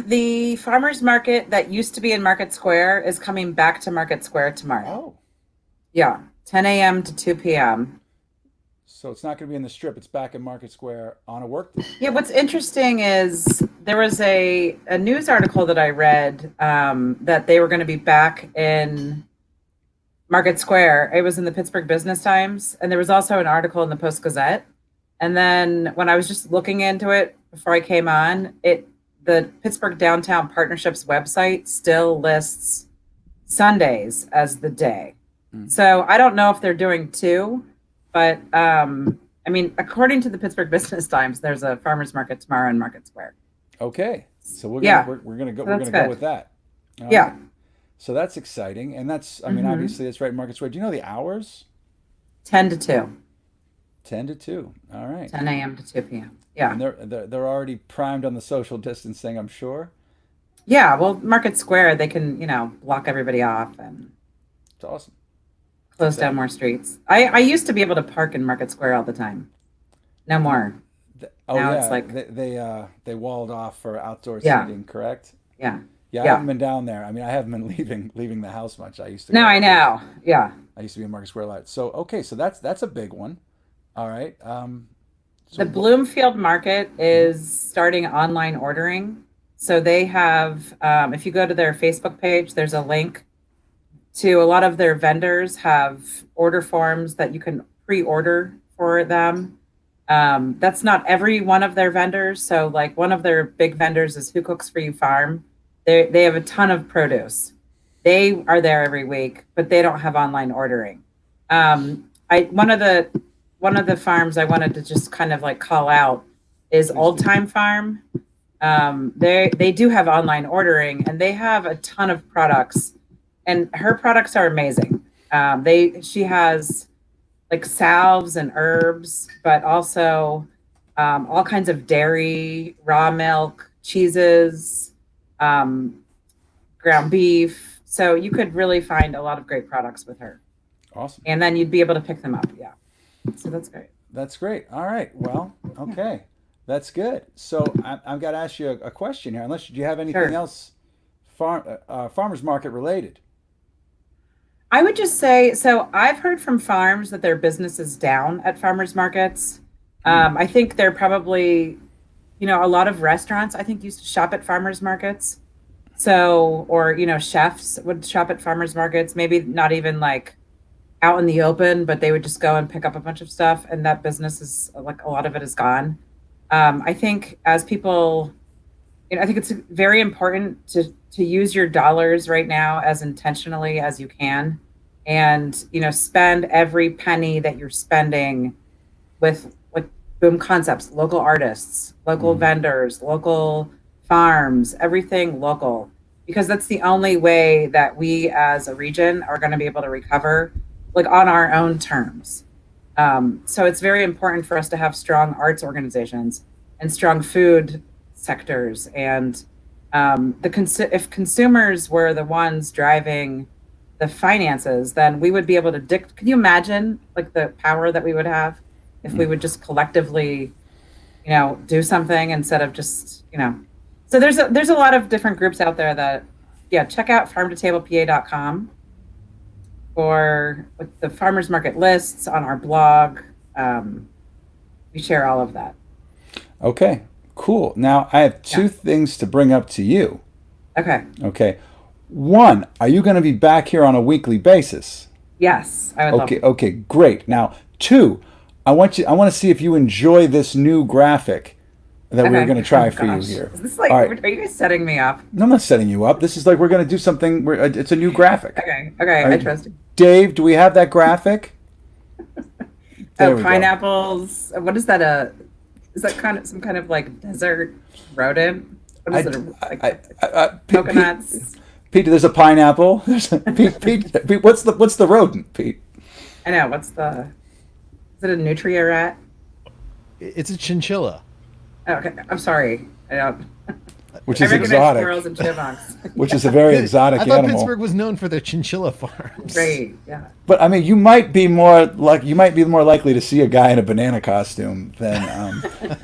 The farmers market that used to be in Market Square is coming back to Market Square tomorrow. Oh, Yeah, 10 a.m. to 2 p.m. so it's not going to be in the Strip. It's back in Market Square on a work day. Yeah, what's interesting is there was a news article that I read that they were going to be back in Market Square. It was in the Pittsburgh Business Times, and there was also an article in the Post Gazette. And then when I was just looking into it before I came on, the Pittsburgh Downtown Partnerships website still lists Sundays as the day. So I don't know if they're doing two, but I mean, according to the Pittsburgh Business Times, there's a farmers market tomorrow in Market Square. Okay, so we're gonna go. So We're that's gonna go good. with that. All Yeah. right. So that's exciting, and that's obviously that's right in Market Square. Do you know the hours? 10 to 2, 10 to 2. All right. 10 a.m. to 2 p.m. Yeah. And they're already primed on the social distancing, I'm sure. Yeah. Well, Market Square, they can, block everybody off and It's awesome. close down more streets. I used to be able to park in Market Square all the time. No more. Oh Now yeah, it's like- they walled off for outdoor Yeah. seating, correct? Yeah. Yeah, I Yeah. haven't been down there. I mean, I haven't been leaving the house much. I used to. No, go- I know. Yeah. I used to be in Market Square a lot. So okay, so that's a big one. All right. So The Bloomfield Market is starting online ordering. So they have, if you go to their Facebook page, there's a link to a lot of their vendors have order forms that you can pre-order for them. That's not every one of their vendors. So like one of their big vendors is Who Cooks For You Farm. They have a ton of produce. They are there every week, but they don't have online ordering. One of the farms I wanted to just kind of like call out is Please Old do. Time Farm. They do have online ordering, and they have a ton of products, and her products are amazing. She has like salves and herbs, but also all kinds of dairy, raw milk, cheeses, ground beef. So you could really find a lot of great products with her, awesome. and then you'd be able to pick them up. Yeah, so that's great. That's great. All right. Well, okay. That's good. So I've got to ask you a question here. Unless do you have anything Sure. else farmers market related? I would just say, so I've heard from farms that their business is down at farmers markets. I think they're probably, a lot of restaurants, I think, used to shop at farmers markets. So, or, chefs would shop at farmers markets, maybe not even like out in the open, but they would just go and pick up a bunch of stuff. And that business is like a lot of it is gone. I think as people, I think it's very important to use your dollars right now as intentionally as you can, and spend every penny that you're spending with like boom concepts, local artists, local vendors, local farms, everything local, because that's the only way that we as a region are going to be able to recover, like on our own terms. So it's very important for us to have strong arts organizations and strong food sectors. And if consumers were the ones driving the finances, then we would be able to Can you imagine like the power that we would have if we would just collectively, do something instead of just, So there's a lot of different groups out there that, check out farmtotablepa.com for the farmers market lists on our blog. We share all of that. Okay, cool. Now I have two things to bring up to you. Okay. One, are you going to be back here on a weekly basis? Yes, I would love to. Okay, great. Now, two, I want to see if you enjoy this new graphic that we're going to try for you here. Is this are you guys setting me up? No, I'm not setting you up. This is like we're going to do something. It's a new graphic. Okay, I trust you. Dave, do we have that graphic? Pineapples. What is that? Is that some kind of like desert rodent? What is it? Coconuts. Pete, there's a pineapple. Pete, what's the rodent, Pete? I know. Is it a nutria rat? It's a chinchilla. Oh, okay, I'm sorry. I don't. Which is recognize exotic. Squirrels and chipmunks. Which is a very exotic I thought animal. Pittsburgh was known for their chinchilla farms. Great, yeah. But I mean, you might be more likely to see a guy in a banana costume than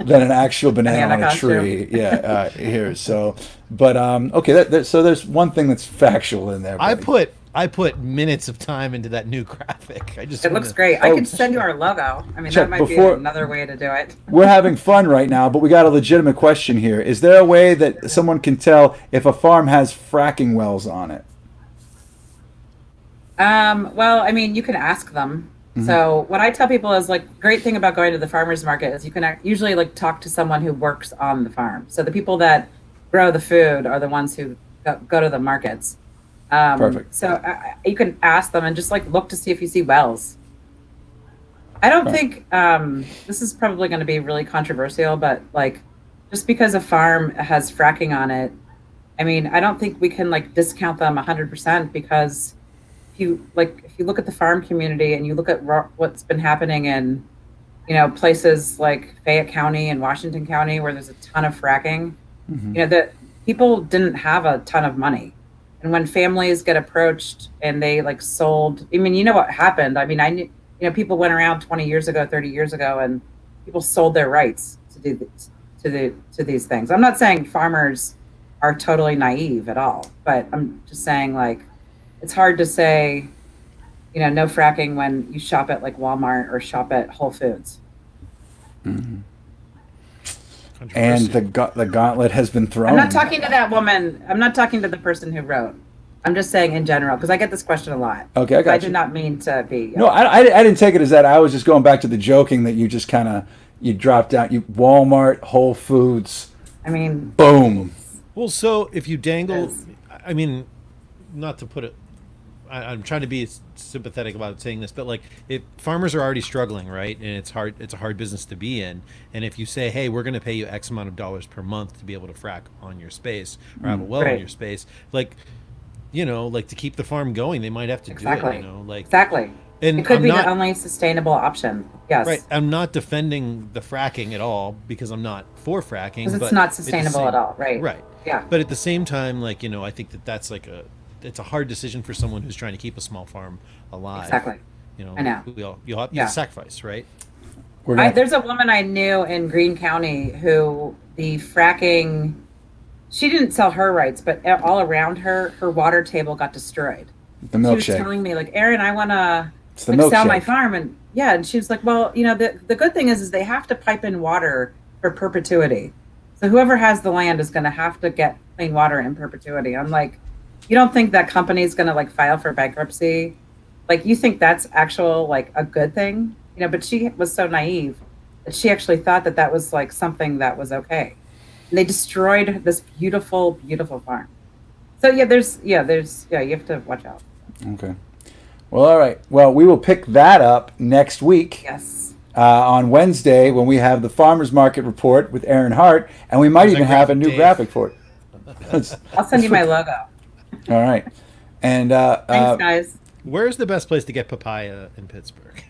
an actual banana on a tree. Yeah, here. So, but okay. So there's one thing that's factual in there. Buddy. I put minutes of time into that new graphic. It looks great. I could send you our logo. I mean, that might be another way to do it. We're having fun right now, but we got a legitimate question here. Is there a way that someone can tell if a farm has fracking wells on it? Well, I mean, you can ask them. Mm-hmm. So what I tell people is great thing about going to the farmer's market is you can usually talk to someone who works on the farm. So the people that grow the food are the ones who go to the markets. Perfect. So you can ask them and just look to see if you see wells. I don't think this is probably going to be really controversial, but just because a farm has fracking on it, I mean, I don't think we can discount them 100% because if you look at the farm community and you look at what's been happening in places like Fayette County and Washington County where there's a ton of fracking, that people didn't have a ton of money. And when families get approached and they sold, I mean, what happened? I mean, I knew, people went around 20 years ago, 30 years ago, and people sold their rights to these things. I'm not saying farmers are totally naive at all, but I'm just saying it's hard to say, no fracking when you shop at Walmart or shop at Whole Foods. Mm-hmm. And the gauntlet has been thrown. I'm not talking to that woman. I'm not talking to the person who wrote. I'm just saying in general, because I get this question a lot. Okay, I got you. I did not mean to be. No, I didn't take it as that. I was just going back to the joking that you just kind of, you dropped out. Walmart, Whole Foods. I mean. Boom. Well, so if you dangle, I mean, not to put it, I'm trying to be sympathetic about saying this, but if farmers are already struggling, right, and it's a hard business to be in, and if you say, hey, we're going to pay you X amount of dollars per month to be able to frack on your space or have a well on your space, to keep the farm going, they might have to do it. Exactly. And it could be the only sustainable option. Yes. Right. I'm not defending the fracking at all because I'm not for fracking. Because it's not sustainable at all. Right. Right. Yeah. But at the same time, I think that's it's a hard decision for someone who's trying to keep a small farm alive. Exactly. I know. You'll have to sacrifice, right? There's a woman I knew in Greene County who the fracking, she didn't sell her rights, but all around her water table got destroyed. The milkshake. She was telling me Erin, I want to sell my farm. And she was like, well, the good thing is they have to pipe in water for perpetuity. So whoever has the land is going to have to get clean water in perpetuity. I'm like, you don't think that company is going to file for bankruptcy? You think that's actual a good thing? But she was so naive that she actually thought that was something that was okay. And they destroyed this beautiful, beautiful farm. So you have to watch out. Okay. Well, all right. Well, we will pick that up next week. Yes. on Wednesday when we have the farmers market report with Erin Hart, and we might even have a new graphic for it. I'll send you my logo. All right. And Thanks, guys. Where's the best place to get papaya in Pittsburgh?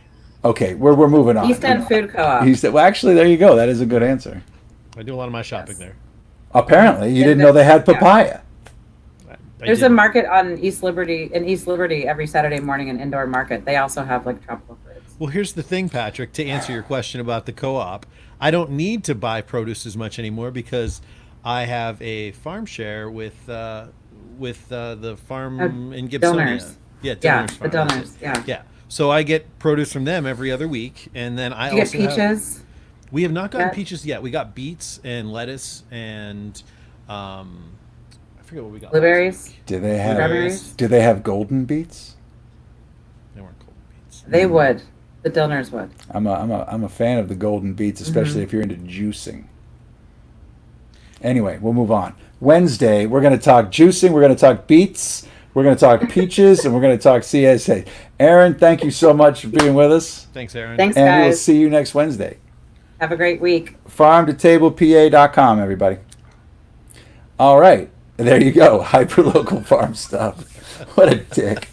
okay, we're moving on. East End Food Co-op. Well, actually, there you go. That is a good answer. I do a lot of my shopping there. Apparently, you didn't know they had papaya. There's a market on East Liberty every Saturday morning, an indoor market. They also have like tropical fruits. Well, here's the thing, Patrick, to answer your question about the co-op, I don't need to buy produce as much anymore because I have a farm share with the farm in Gibsonia. Donors. Yeah, Yeah, farm. the donors. Yeah. Yeah. So I get produce from them every other week, and then I Do you also get peaches? we have not gotten yet? peaches yet. We got beets and lettuce and I forget what we got. Blueberries? Do they have Strawberries? Do they have golden beets? They weren't cold beets. They would. The donors would. I'm a fan of the golden beets, especially if you're into juicing. Anyway, we'll move on. Wednesday, we're going to talk juicing. We're going to talk beets. We're going to talk peaches, and we're going to talk CSA. Erin, thank you so much for being with us. Thanks, Erin. Thanks, And guys. we'll see you next Wednesday. Have a great week. FarmToTablePA.com, everybody. All right. There you go. Hyperlocal farm stuff. What a dick.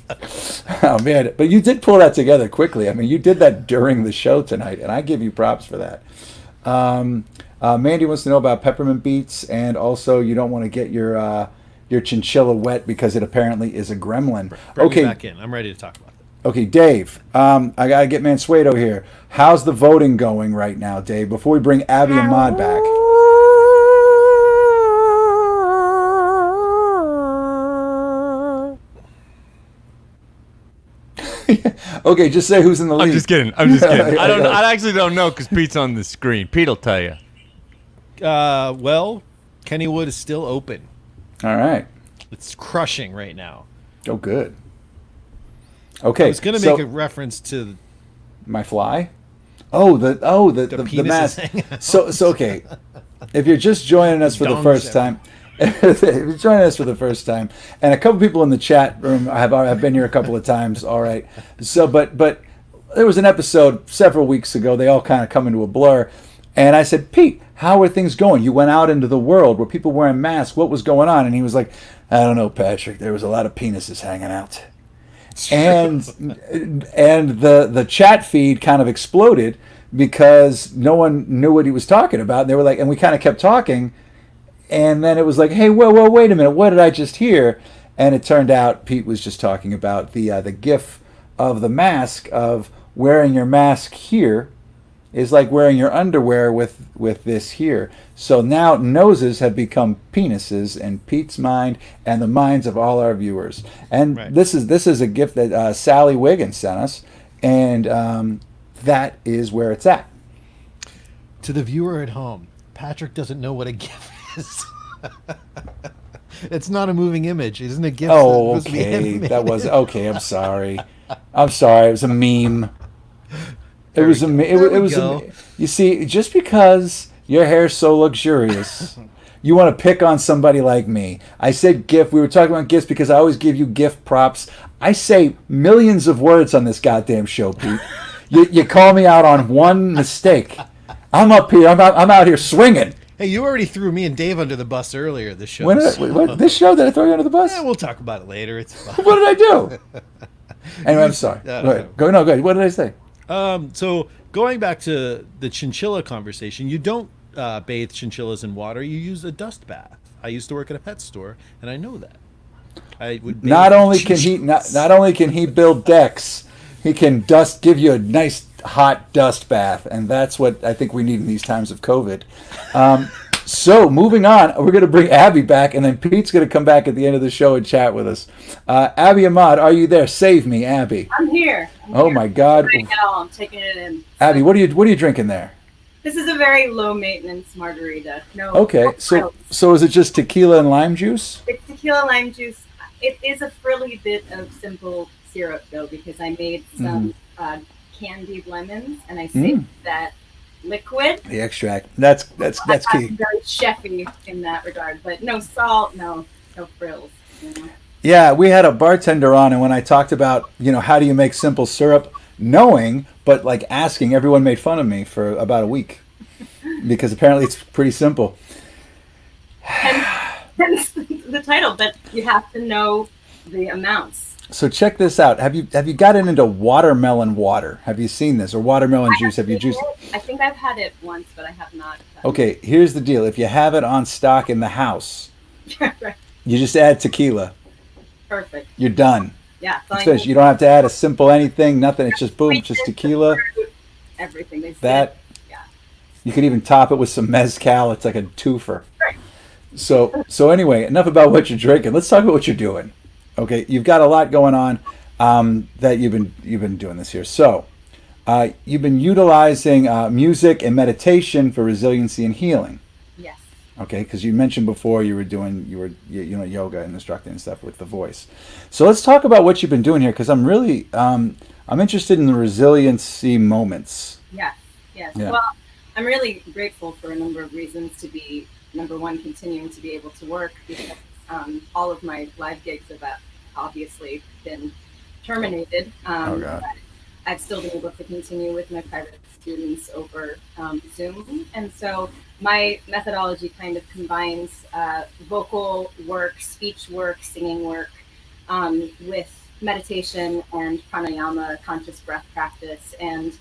Oh, man. But you did pull that together quickly. I mean, you did that during the show tonight, and I give you props for that. Mandy wants to know about peppermint beets, and also you don't want to get your chinchilla wet because it apparently is a gremlin. Bring Okay. me back in. I'm ready to talk about it. Okay, Dave, I got to get Mansueto here. How's the voting going right now, Dave, before we bring Abby and Ahmad back? Okay, just say who's in the lead. I'm just kidding. I actually don't know because Pete's on the screen. Pete'll tell you. Well, Kennywood is still open. All right. It's crushing right now. Oh, good. Okay. I was going to make a reference to my fly. Oh, the penises mask. hanging out. So okay. If you're just joining us for the first time, if you're joining us for the first time, and a couple people in the chat room have been here a couple of times. All right. So, but there was an episode several weeks ago. They all kind of come into a blur, and I said, Pete, how are things going? You went out into the world where people wearing masks. What was going on? And he was like, I don't know, Patrick. There was a lot of penises hanging out. And the chat feed kind of exploded because no one knew what he was talking about. And they were like, and we kind of kept talking, and then it was like, hey, well, wait a minute, what did I just hear? And it turned out Pete was just talking about the gif of the mask, of wearing your mask here is like wearing your underwear with this here. So now noses have become penises in Pete's mind and the minds of all our viewers. And Right. this is a gift that Sally Wiggins sent us, and that is where it's at. To the viewer at home, Patrick doesn't know what a GIF is. It's not a moving image. Isn't a GIF? Oh, supposed to be okay. animated? That was okay. I'm sorry. I'm sorry. It was a meme. It was a meme. There we It was. go. You see, just because your hair's so luxurious, you want to pick on somebody like me. I said GIF. We were talking about GIFs because I always give you GIF props. I say millions of words on this goddamn show, Pete. You call me out on one mistake. I'm up here. I'm out here swinging. Hey, you already threw me and Dave under the bus earlier this show. When this show, did I throw you under the bus? Yeah, we'll talk about it later. It's fine. What did I do? Anyway, I'm sorry. I don't Go ahead. Go ahead. What did I say? So going back to the chinchilla conversation, you don't bathe chinchillas in water. You use a dust bath. I used to work at a pet store, and I know that. I would bathe Not only can he build decks, he can give you a nice hot dust bath, and that's what I think we need in these times of COVID. So moving on, we're going to bring Abby back, and then Pete's going to come back at the end of the show and chat with us. Abby Ahmad, are you there? Save me, Abby. I'm here. Oh my God, Right now, I'm taking it in. Abby, what are you drinking there? This is a very low maintenance margarita. No. Okay, so is it just tequila and lime juice? It's tequila lime juice. It is a frilly bit of simple syrup though, because I made some candied lemons and I saved that liquid. The extract. That's key. I'm very chefy in that regard, but no salt, no frills. You know? Yeah, we had a bartender on, and when I talked about, how do you make simple syrup, knowing but like asking, everyone made fun of me for about a week because apparently it's pretty simple. Hence the title, but you have to know the amounts. So check this out. Have you gotten into watermelon water? Have you seen this, or watermelon juice? Have you juiced? I think I've had it once, but I have not. Okay, here's the deal. If you have it on stock in the house, Right. you just add tequila. Perfect. You're done. Yeah. It's finished. You don't have to add a simple anything, nothing. It's just boom, just tequila. Everything. They That. Yeah. You could even top it with some mezcal. It's like a twofer. So anyway, enough about what you're drinking. Let's talk about what you're doing. Okay, you've got a lot going on that you've been doing this year. So you've been utilizing music and meditation for resiliency and healing. Yes. Okay, because you mentioned before you were doing yoga and instructing and stuff with the voice. So let's talk about what you've been doing here, because I'm really I'm interested in the resiliency moments. Yes. Yes. Yeah. Well, I'm really grateful for a number of reasons to be, number one, continuing to be able to work, because all of my live gigs have obviously been terminated. Oh, God. But I've still been able to continue with my private students over Zoom. And so my methodology kind of combines vocal work, speech work, singing work with meditation and pranayama, conscious breath practice. And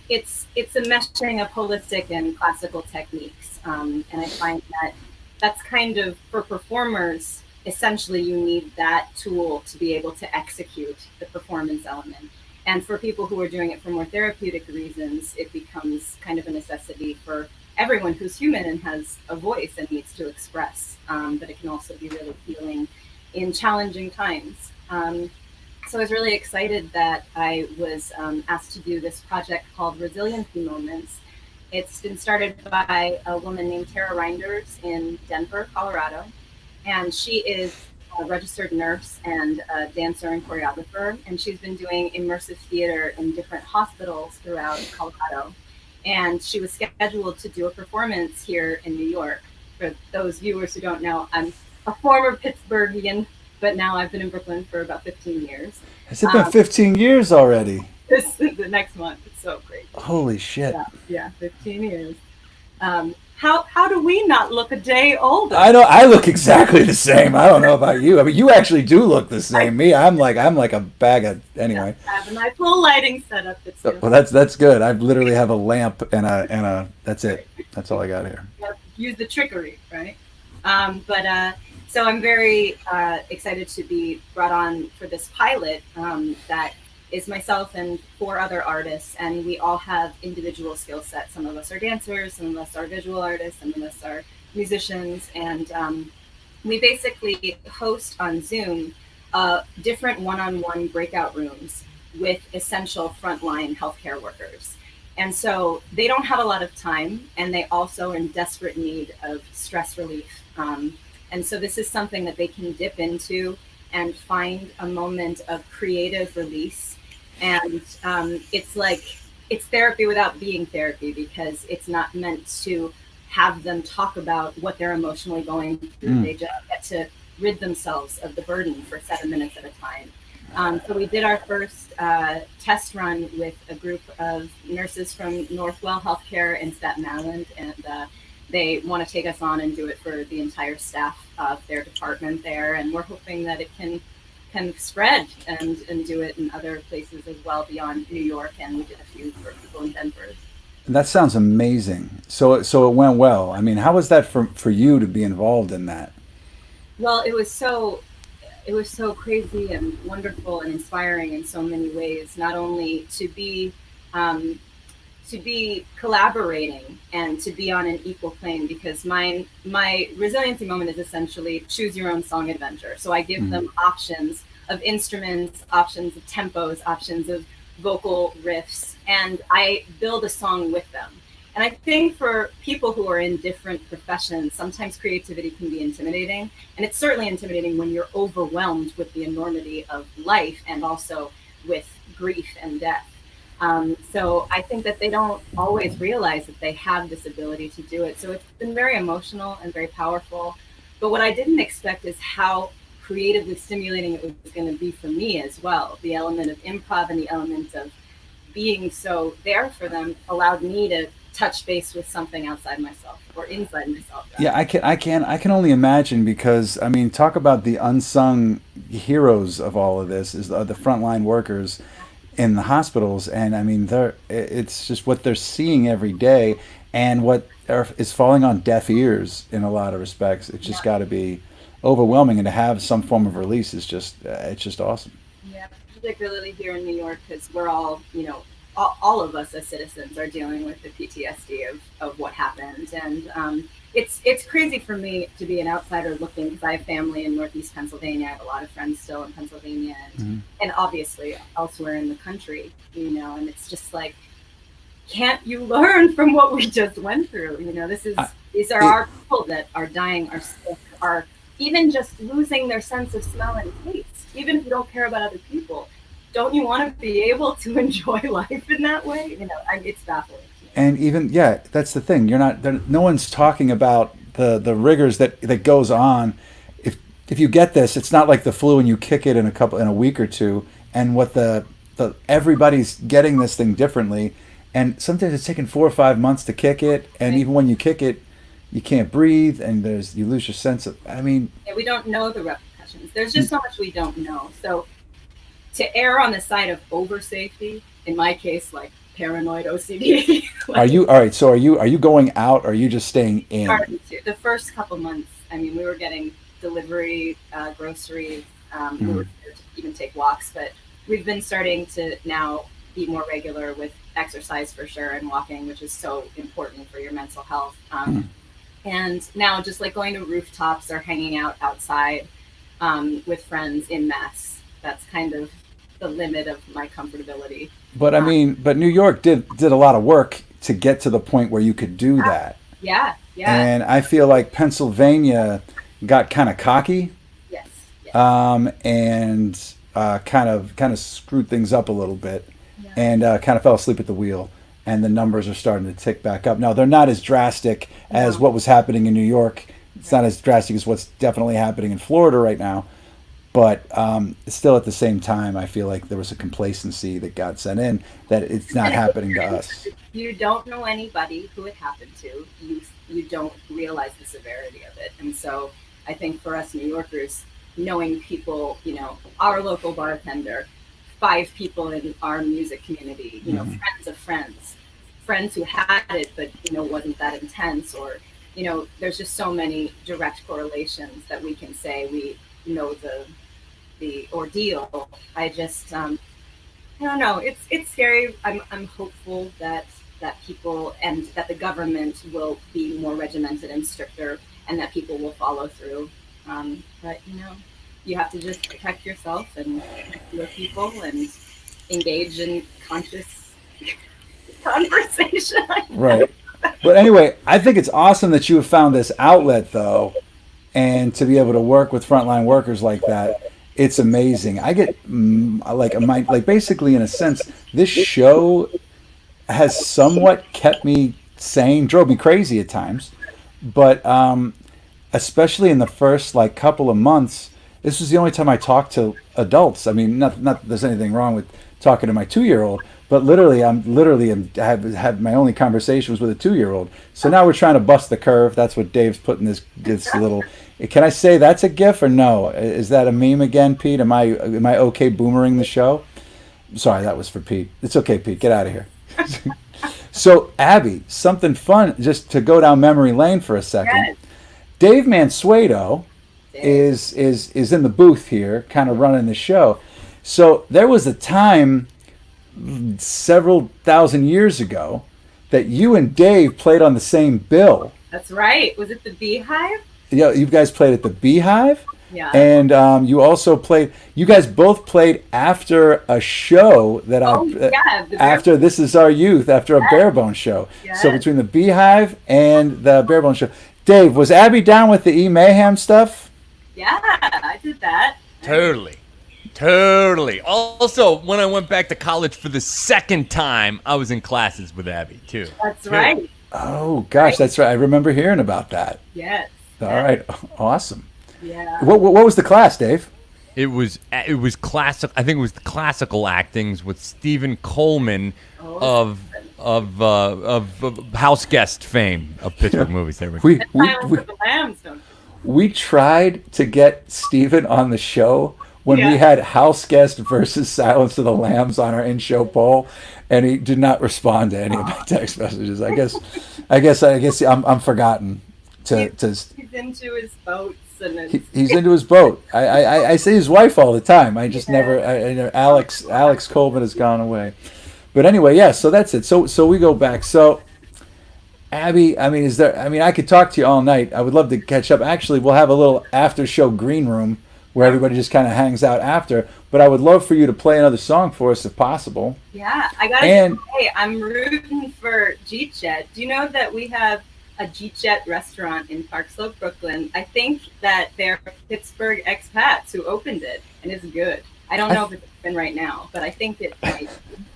it's a meshing of holistic and classical techniques. And I find that that's kind of, for performers, essentially you need that tool to be able to execute the performance element. And for people who are doing it for more therapeutic reasons, it becomes kind of a necessity for everyone who's human and has a voice and needs to express. But it can also be really healing in challenging times. So I was really excited that I was asked to do this project called Resiliency Moments. It's been started by a woman named Tara Reinders in Denver, Colorado. And she is a registered nurse and a dancer and choreographer. And she's been doing immersive theater in different hospitals throughout Colorado. And she was scheduled to do a performance here in New York. For those viewers who don't know, I'm a former Pittsburghian, but now I've been in Brooklyn for about 15 years. Has it been 15 years already? This is the next month. It's so great. Holy shit. Yeah, 15 years. How do we not look a day older? I look exactly the same. I don't know about you. I mean, you actually do look the same. Me, I'm like a bag of, anyway. I have a nice little lighting setup. Well, that's good. I literally have a lamp and a that's it. That's all I got here. Use the trickery, right? So I'm very excited to be brought on for this pilot that is myself and 4 other artists, and we all have individual skill sets. Some of us are dancers, some of us are visual artists, some of us are musicians, and we basically host on Zoom different one-on-one breakout rooms with essential frontline healthcare workers. And so they don't have a lot of time, and they also are in desperate need of stress relief. And so this is something that they can dip into and find a moment of creative release. And it's therapy without being therapy, because it's not meant to have them talk about what they're emotionally going through. They just get to rid themselves of the burden for 7 minutes at a time. So we did our first test run with a group of nurses from Northwell Healthcare in Staten Island, and they want to take us on and do it for the entire staff of their department there. And we're hoping that it can spread and do it in other places as well beyond New York. And we did a few for people in Denver. That sounds amazing. So it went well. I mean, how was that for you to be involved in that? Well, it was so crazy and wonderful and inspiring in so many ways. Not only to be collaborating and to be on an equal plane, because my resiliency moment is essentially choose your own song adventure. So I give them options of instruments, options of tempos, options of vocal riffs, and I build a song with them. And I think for people who are in different professions, sometimes creativity can be intimidating. And it's certainly intimidating when you're overwhelmed with the enormity of life and also with grief and death. So I think that they don't always realize that they have this ability to do it. So it's been very emotional and very powerful. But what I didn't expect is how creatively stimulating it was going to be for me as well. The element of improv and the element of being so there for them allowed me to touch base with something outside myself or inside myself. Yeah, I can only imagine, because I mean, talk about the unsung heroes of all of this is the frontline workers in the hospitals, and I mean, it's just what they're seeing every day, and what is falling on deaf ears in a lot of respects. It's just got to be overwhelming, and to have some form of release is just it's just awesome. Yeah, particularly here in New York, because we're all, all of us as citizens are dealing with the PTSD of what happened. And it's crazy for me to be an outsider looking, because I have family in Northeast Pennsylvania. I have a lot of friends still in Pennsylvania and obviously elsewhere in the country, and it's just like, can't you learn from what we just went through? These are our people that are dying, are sick, are even just losing their sense of smell and taste. Even if you don't care about other people, don't you want to be able to enjoy life in that way? It's baffling. And even, yeah, that's the thing. No one's talking about the rigors that goes on. If you get this, it's not like the flu and you kick it in a week or two, and what the everybody's getting this thing differently, and sometimes it's taking 4 or 5 months to kick it, and even when you kick it, you can't breathe, and you lose your sense of, I mean, we don't know the repercussions. There's just so much we don't know. So to err on the side of over safety, in my case, like paranoid OCD. Are you all right? So are you going out, or are you just staying in? The first couple months, I mean, we were getting delivery, groceries. We were to even take walks, but we've been starting to now be more regular with exercise for sure, and walking, which is so important for your mental health. And now just like going to rooftops or hanging out outside with friends in mass. That's kind of the limit of my comfortability. But I mean, but New York did a lot of work to get to the point where you could do that. Yeah. And I feel like Pennsylvania got kind of cocky. Yes. And kind of screwed things up a little bit, and kind of fell asleep at the wheel. And the numbers are starting to tick back up. Now, they're not as drastic as what was happening in New York. It's not as drastic as what's definitely happening in Florida right now. But still, at the same time, I feel like there was a complacency that got sent in, that it's not happening to us. You don't know anybody who it happened to. You don't realize the severity of it. And so I think for us New Yorkers, knowing people, our local bartender, 5 people in our music community, friends of friends who had it, but, wasn't that intense, or, there's just so many direct correlations that we can say we know the ordeal. I just, I don't know. It's scary. I'm hopeful that people and that the government will be more regimented and stricter, and that people will follow through. But, you have to just protect yourself and your people and engage in conscious conversation. Right. But anyway, I think it's awesome that you have found this outlet, though, and to be able to work with frontline workers like that. It's amazing. I get basically, in a sense, this show has somewhat kept me sane, drove me crazy at times, but especially in the first couple of months. This was the only time I talked to adults. I mean, not that there's anything wrong with talking to my 2-year-old, but I have my only conversations with a 2-year-old. So now we're trying to bust the curve. That's what Dave's putting this little. Can I say that's a GIF or no? Is that a meme again, Pete? Am I okay boomering the show? Sorry, that was for Pete. It's okay, Pete. Get out of here. So Abby, something fun, just to go down memory lane for a second. Yes. Dave Mansueto is in the booth here, kind of running the show. So there was a time several thousand years ago that you and Dave played on the same bill. That's right. Was it the Beehive? Yeah, you guys played at the Beehive. Yeah. And you also played. You guys both played after a show that after This Is Our Youth, after a Barebone show. Yes. So between the Beehive and the Barebone show, Dave, was Abby down with the E Mayhem stuff? Yeah, I did that. Totally. Also, when I went back to college for the second time, I was in classes with Abby too. That's right. Oh gosh, that's right. I remember hearing about that. Yes. All right, awesome. Yeah. What was the class, Dave? It was classic. I think it was the classical actings with Stephen Coleman of house guest fame of Pittsburgh movies. There we go. Silence of the Lambs, don't you? We tried to get Stephen on the show when we had House Guest versus Silence of the Lambs on our in-show poll, and he did not respond to any of my text messages. I guess I'm forgotten. He's into his boats and he's into his boat. I say his wife all the time. I just never. Alex Coleman has gone away. But anyway, yeah. So that's it. So we go back. So Abby, I could talk to you all night. I would love to catch up. Actually, we'll have a little after show green room where everybody just kind of hangs out after. But I would love for you to play another song for us if possible. Yeah, I gotta say, I'm rooting for Jeet Jet. Do you know that we have a Jeet Jet restaurant in Park Slope, Brooklyn? I think that they're Pittsburgh expats who opened it, and it's good. I don't know if it's open right now, but I think it might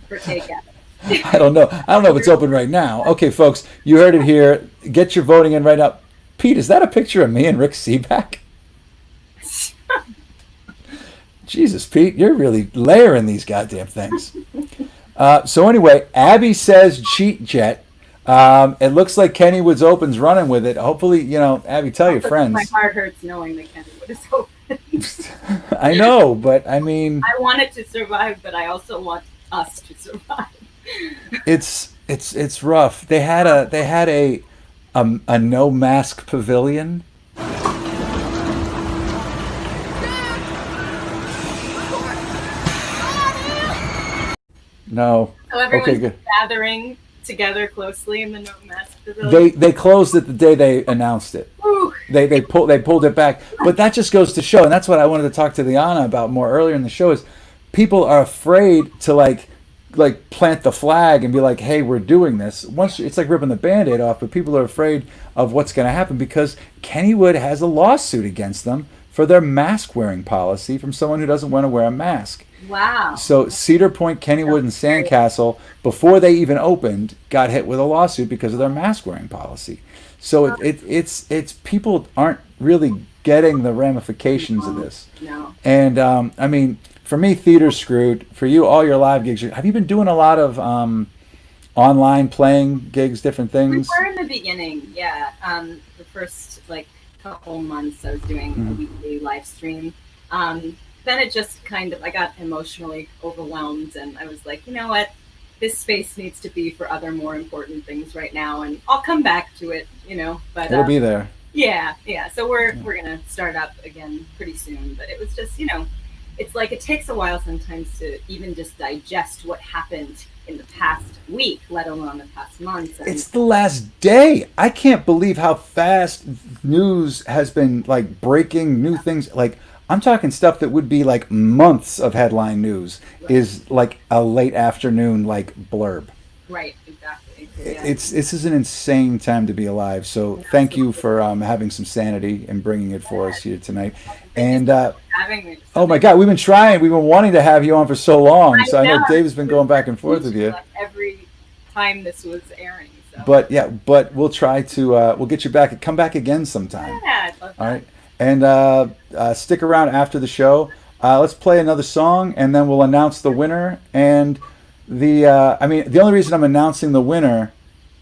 for takeout. I don't know if it's open right now. Okay, folks, you heard it here. Get your voting in right now. Pete, is that a picture of me and Rick Seaback? Jesus, Pete, you're really layering these goddamn things. So anyway, Abby says Jeet Jet. It looks like Kennywood's Open's running with it. Hopefully, Abby, tell your friends. My heart hurts knowing that Kennywood is open. I know, but I mean, I want it to survive, but I also want us to survive. It's rough. They had a no mask pavilion. No. So everyone's good. gathering together closely in the no mask pavilion. They closed it the day they announced it. Ooh. They pulled it back. But that just goes to show, and that's what I wanted to talk to Liana about more earlier in the show, is people are afraid to like plant the flag and be like, hey, we're doing this. Once it's like ripping the Band-Aid off, but people are afraid of what's going to happen because Kennywood has a lawsuit against them for their mask wearing policy from someone who doesn't want to wear a mask. Wow. So Cedar Point, Kennywood, and Sandcastle, before they even opened, got hit with a lawsuit because of their mask wearing policy. So it's people aren't really getting the ramifications of this. No. And I mean, for me, theater's screwed. For you, all your live gigs. Have you been doing a lot of online playing gigs, different things? We were in the beginning, yeah. The first couple months I was doing a weekly live stream. Then it just I got emotionally overwhelmed, and I was like, you know what? This space needs to be for other more important things right now, and I'll come back to it, but it'll be there. Yeah. So we're gonna start up again pretty soon, but it was just, it's like it takes a while sometimes to even just digest what happened in the past week, let alone the past months. It's the last day. I can't believe how fast news has been breaking new things. I'm talking stuff that would be months of headline news is a late afternoon blurb. Right, exactly. Yeah. This is an insane time to be alive. So thank you for having some sanity and bringing it for us here tonight. And having me. Oh my God, we've been trying. We've been wanting to have you on for so long. So I know Dave's been going back and forth with you every time this was airing. So. But we'll try to we'll get you back. Come back again sometime. Yeah, I'd love that. All right. And stick around after the show. Let's play another song, and then we'll announce the winner. And the only reason I'm announcing the winner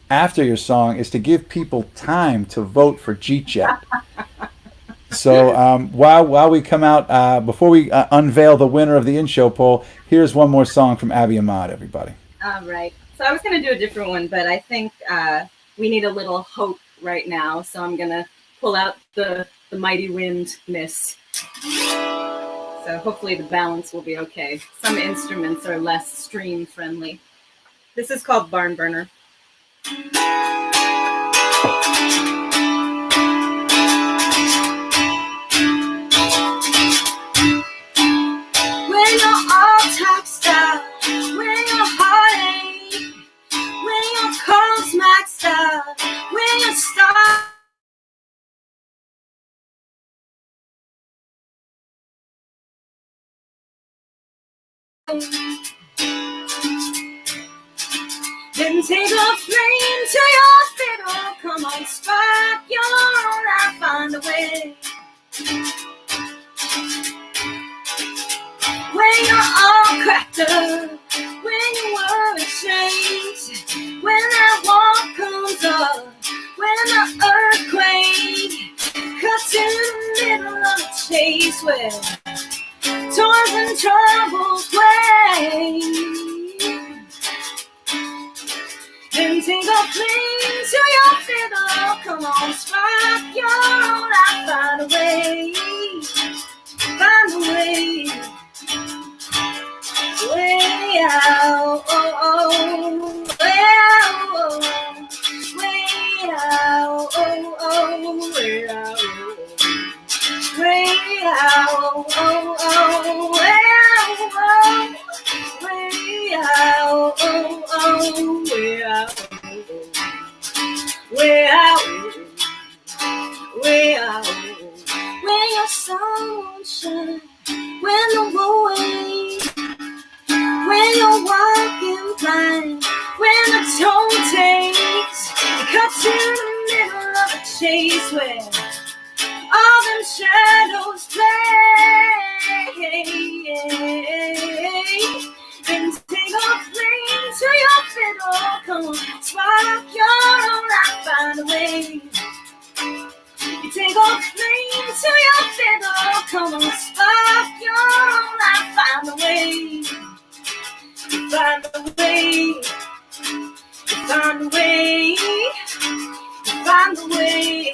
after your song is to give people time to vote for Jeet Jet. So while we come out, before we unveil the winner of the in-show poll, here's one more song from Abby Ahmad, everybody. All right. So I was going to do a different one, but I think we need a little hope right now. So I'm going to pull out the mighty wind miss. So hopefully the balance will be okay. Some instruments are less stream friendly. This is called Barn Burner. When you're all taxed out, when your heart ache, when your cold's maxed out, when you're starved. Then take a flame to your fiddle. Come on, spark your own. I'll find a way. when your world shakes, when that wall comes up, when the earthquake cuts in the middle of a chase where toils and troubles wait. Then take a fling to your fiddle, come on, spark your own life, find a way, find a way. Way out, oh, oh, way out, oh, way out, oh, oh, way out, way out, oh, oh, way out, way out, oh, oh, way out, way out, way out, where your sun won't shine, when the road waves. When you're walking blind, when the toll takes, it cuts in the middle of a chase where all them shadows play. Then take a fling to your fiddle, come on, spark your own life, find a way. You take a fling to your fiddle, come on, spark your own life, find a way. Find a way, find a way, find a way.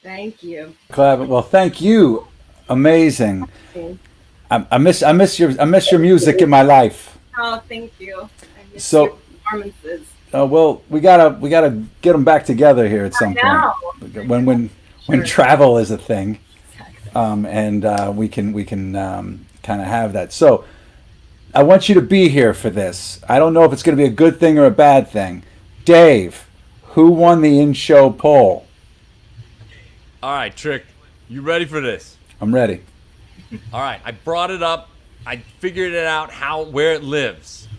Thank you. Well, thank you. Amazing. I miss your music in my life. Oh, thank you. I miss So. your performances. Well, we gotta get them back together here at some point when travel is a thing, and we can kind of have that. So I want you to be here for this. I don't know if it's going to be a good thing or a bad thing. Dave, who won the in-show poll? All right, Trick, you ready for this? I'm ready. All right, I brought it up. I figured it out where it lives.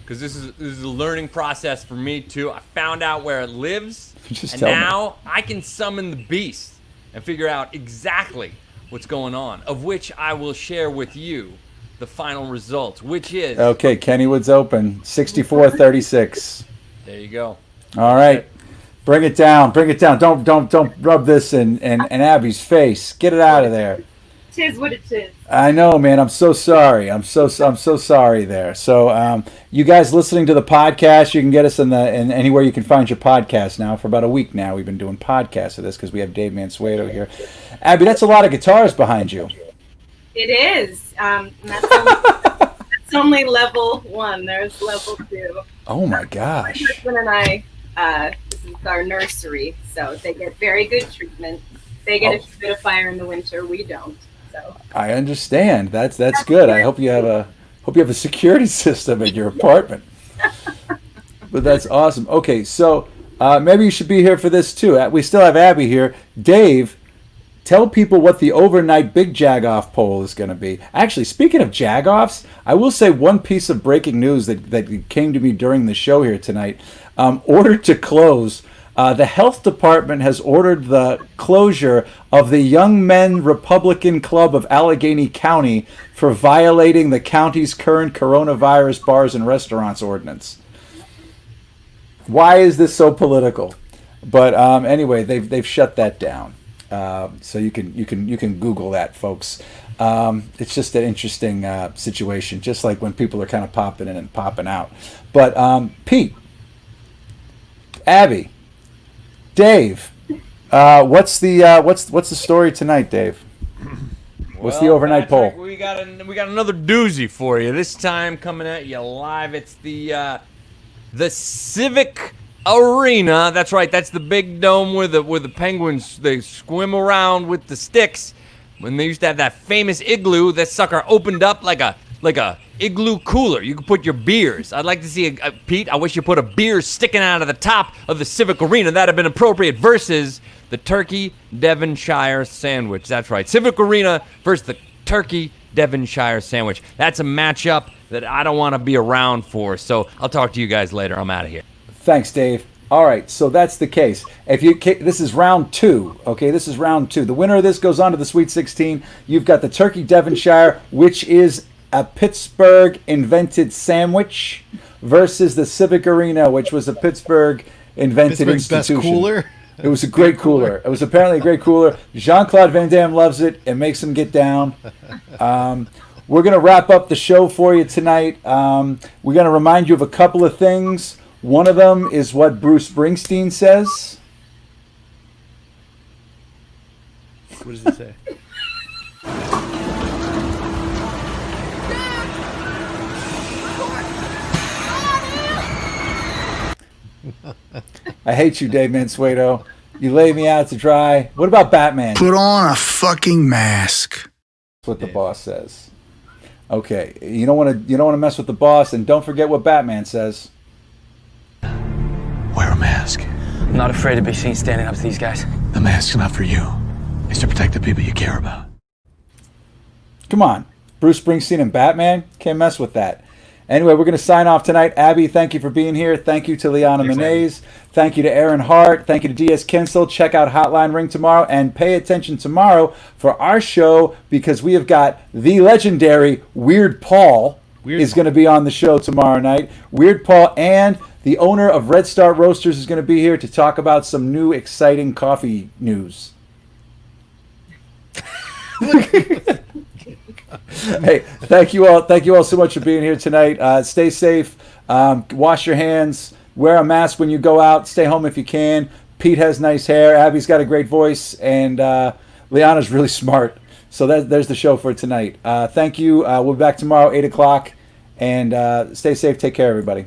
Because this is a learning process for me too. I found out where it lives, and now I can summon the beast and figure out exactly what's going on, of which I will share with you the final results, which is... Okay, Kennywood's open, 64-36. There you go. All right, bring it down. Don't rub this in Abby's face. Get it out of there. Tis what it is. I know, man. I'm so sorry. I'm so sorry there. So, you guys listening to the podcast, you can get us in anywhere you can find your podcast now. For about a week now, we've been doing podcasts of this because we have Dave Mansueto here. Abby, that's a lot of guitars behind you. It is. That's only level 1. There's level 2. Oh my gosh. My husband and I, this is our nursery, so they get very good treatment. They get a bit of fire in the winter. We don't. So. I understand. That's good. I hope you have a security system in your apartment. But that's awesome. Okay, so maybe you should be here for this too. We still have Abby here. Dave, tell people what the overnight Big Jagoff poll is going to be. Actually, speaking of Jagoffs, I will say one piece of breaking news that came to me during the show here tonight. Ordered to close. The health department has ordered the closure of the Young Men Republican Club of Allegheny County for violating the county's current coronavirus bars and restaurants ordinance. Why is this so political? But anyway, they've shut that down. So you can Google that, folks. It's just an interesting situation, just like when people are kind of popping in and popping out. But Pete, Abby, Dave, what's the story tonight, Dave? What's the overnight poll? We got another doozy for you. This time coming at you live. It's the Civic Arena. That's right. That's the big dome where the penguins they swim around with the sticks. When they used to have that famous igloo, that sucker opened up like a igloo cooler. You could put your beers. I'd like to see Pete. I wish you put a beer sticking out of the top of the Civic Arena. That'd have been appropriate. Versus the Turkey Devonshire sandwich. That's right. Civic Arena versus the Turkey Devonshire sandwich. That's a matchup that I don't want to be around for. So I'll talk to you guys later. I'm out of here. Thanks, Dave. All right, so that's the case. This is round 2. Okay, this is round 2. The winner of this goes on to the Sweet 16. You've got the Turkey Devonshire, which is a Pittsburgh invented sandwich, versus the Civic Arena, which was a Pittsburgh invented Pittsburgh's institution. best cooler. It was a great cooler. It was apparently a great cooler. Jean-Claude Van Damme loves it. It makes him get down. We're going to wrap up the show for you tonight. We're going to remind you of a couple of things. One of them is what Bruce Springsteen says. What does he say? I hate you, Dave Mansueto. You lay me out to dry. What about Batman? Put on a fucking mask. That's what the boss says. Okay, you don't want to mess with the boss, and don't forget what Batman says. Wear a mask. I'm not afraid to be seen standing up to these guys. The mask's not for you. It's to protect the people you care about. Come on, Bruce Springsteen and Batman, can't mess with that. Anyway, we're going to sign off tonight. Abby, thank you for being here. Thank you to Liana Maneese. Thank you to Erin Hart. Thank you to D.S. Kinsel. Check out Hotline Ring tomorrow, and pay attention tomorrow for our show, because we have got the legendary Weird Paul is going to be on the show tomorrow night. Weird Paul and the owner of Red Star Roasters is going to be here to talk about some new exciting coffee news. Hey, thank you all so much for being here tonight. Stay safe, wash your hands, wear a mask when you go out, stay home if you can. Pete has nice hair, Abby's got a great voice, and Liana's really smart. So there's the show for tonight. Thank you. We'll be back tomorrow 8 o'clock, and stay safe. Take care, everybody.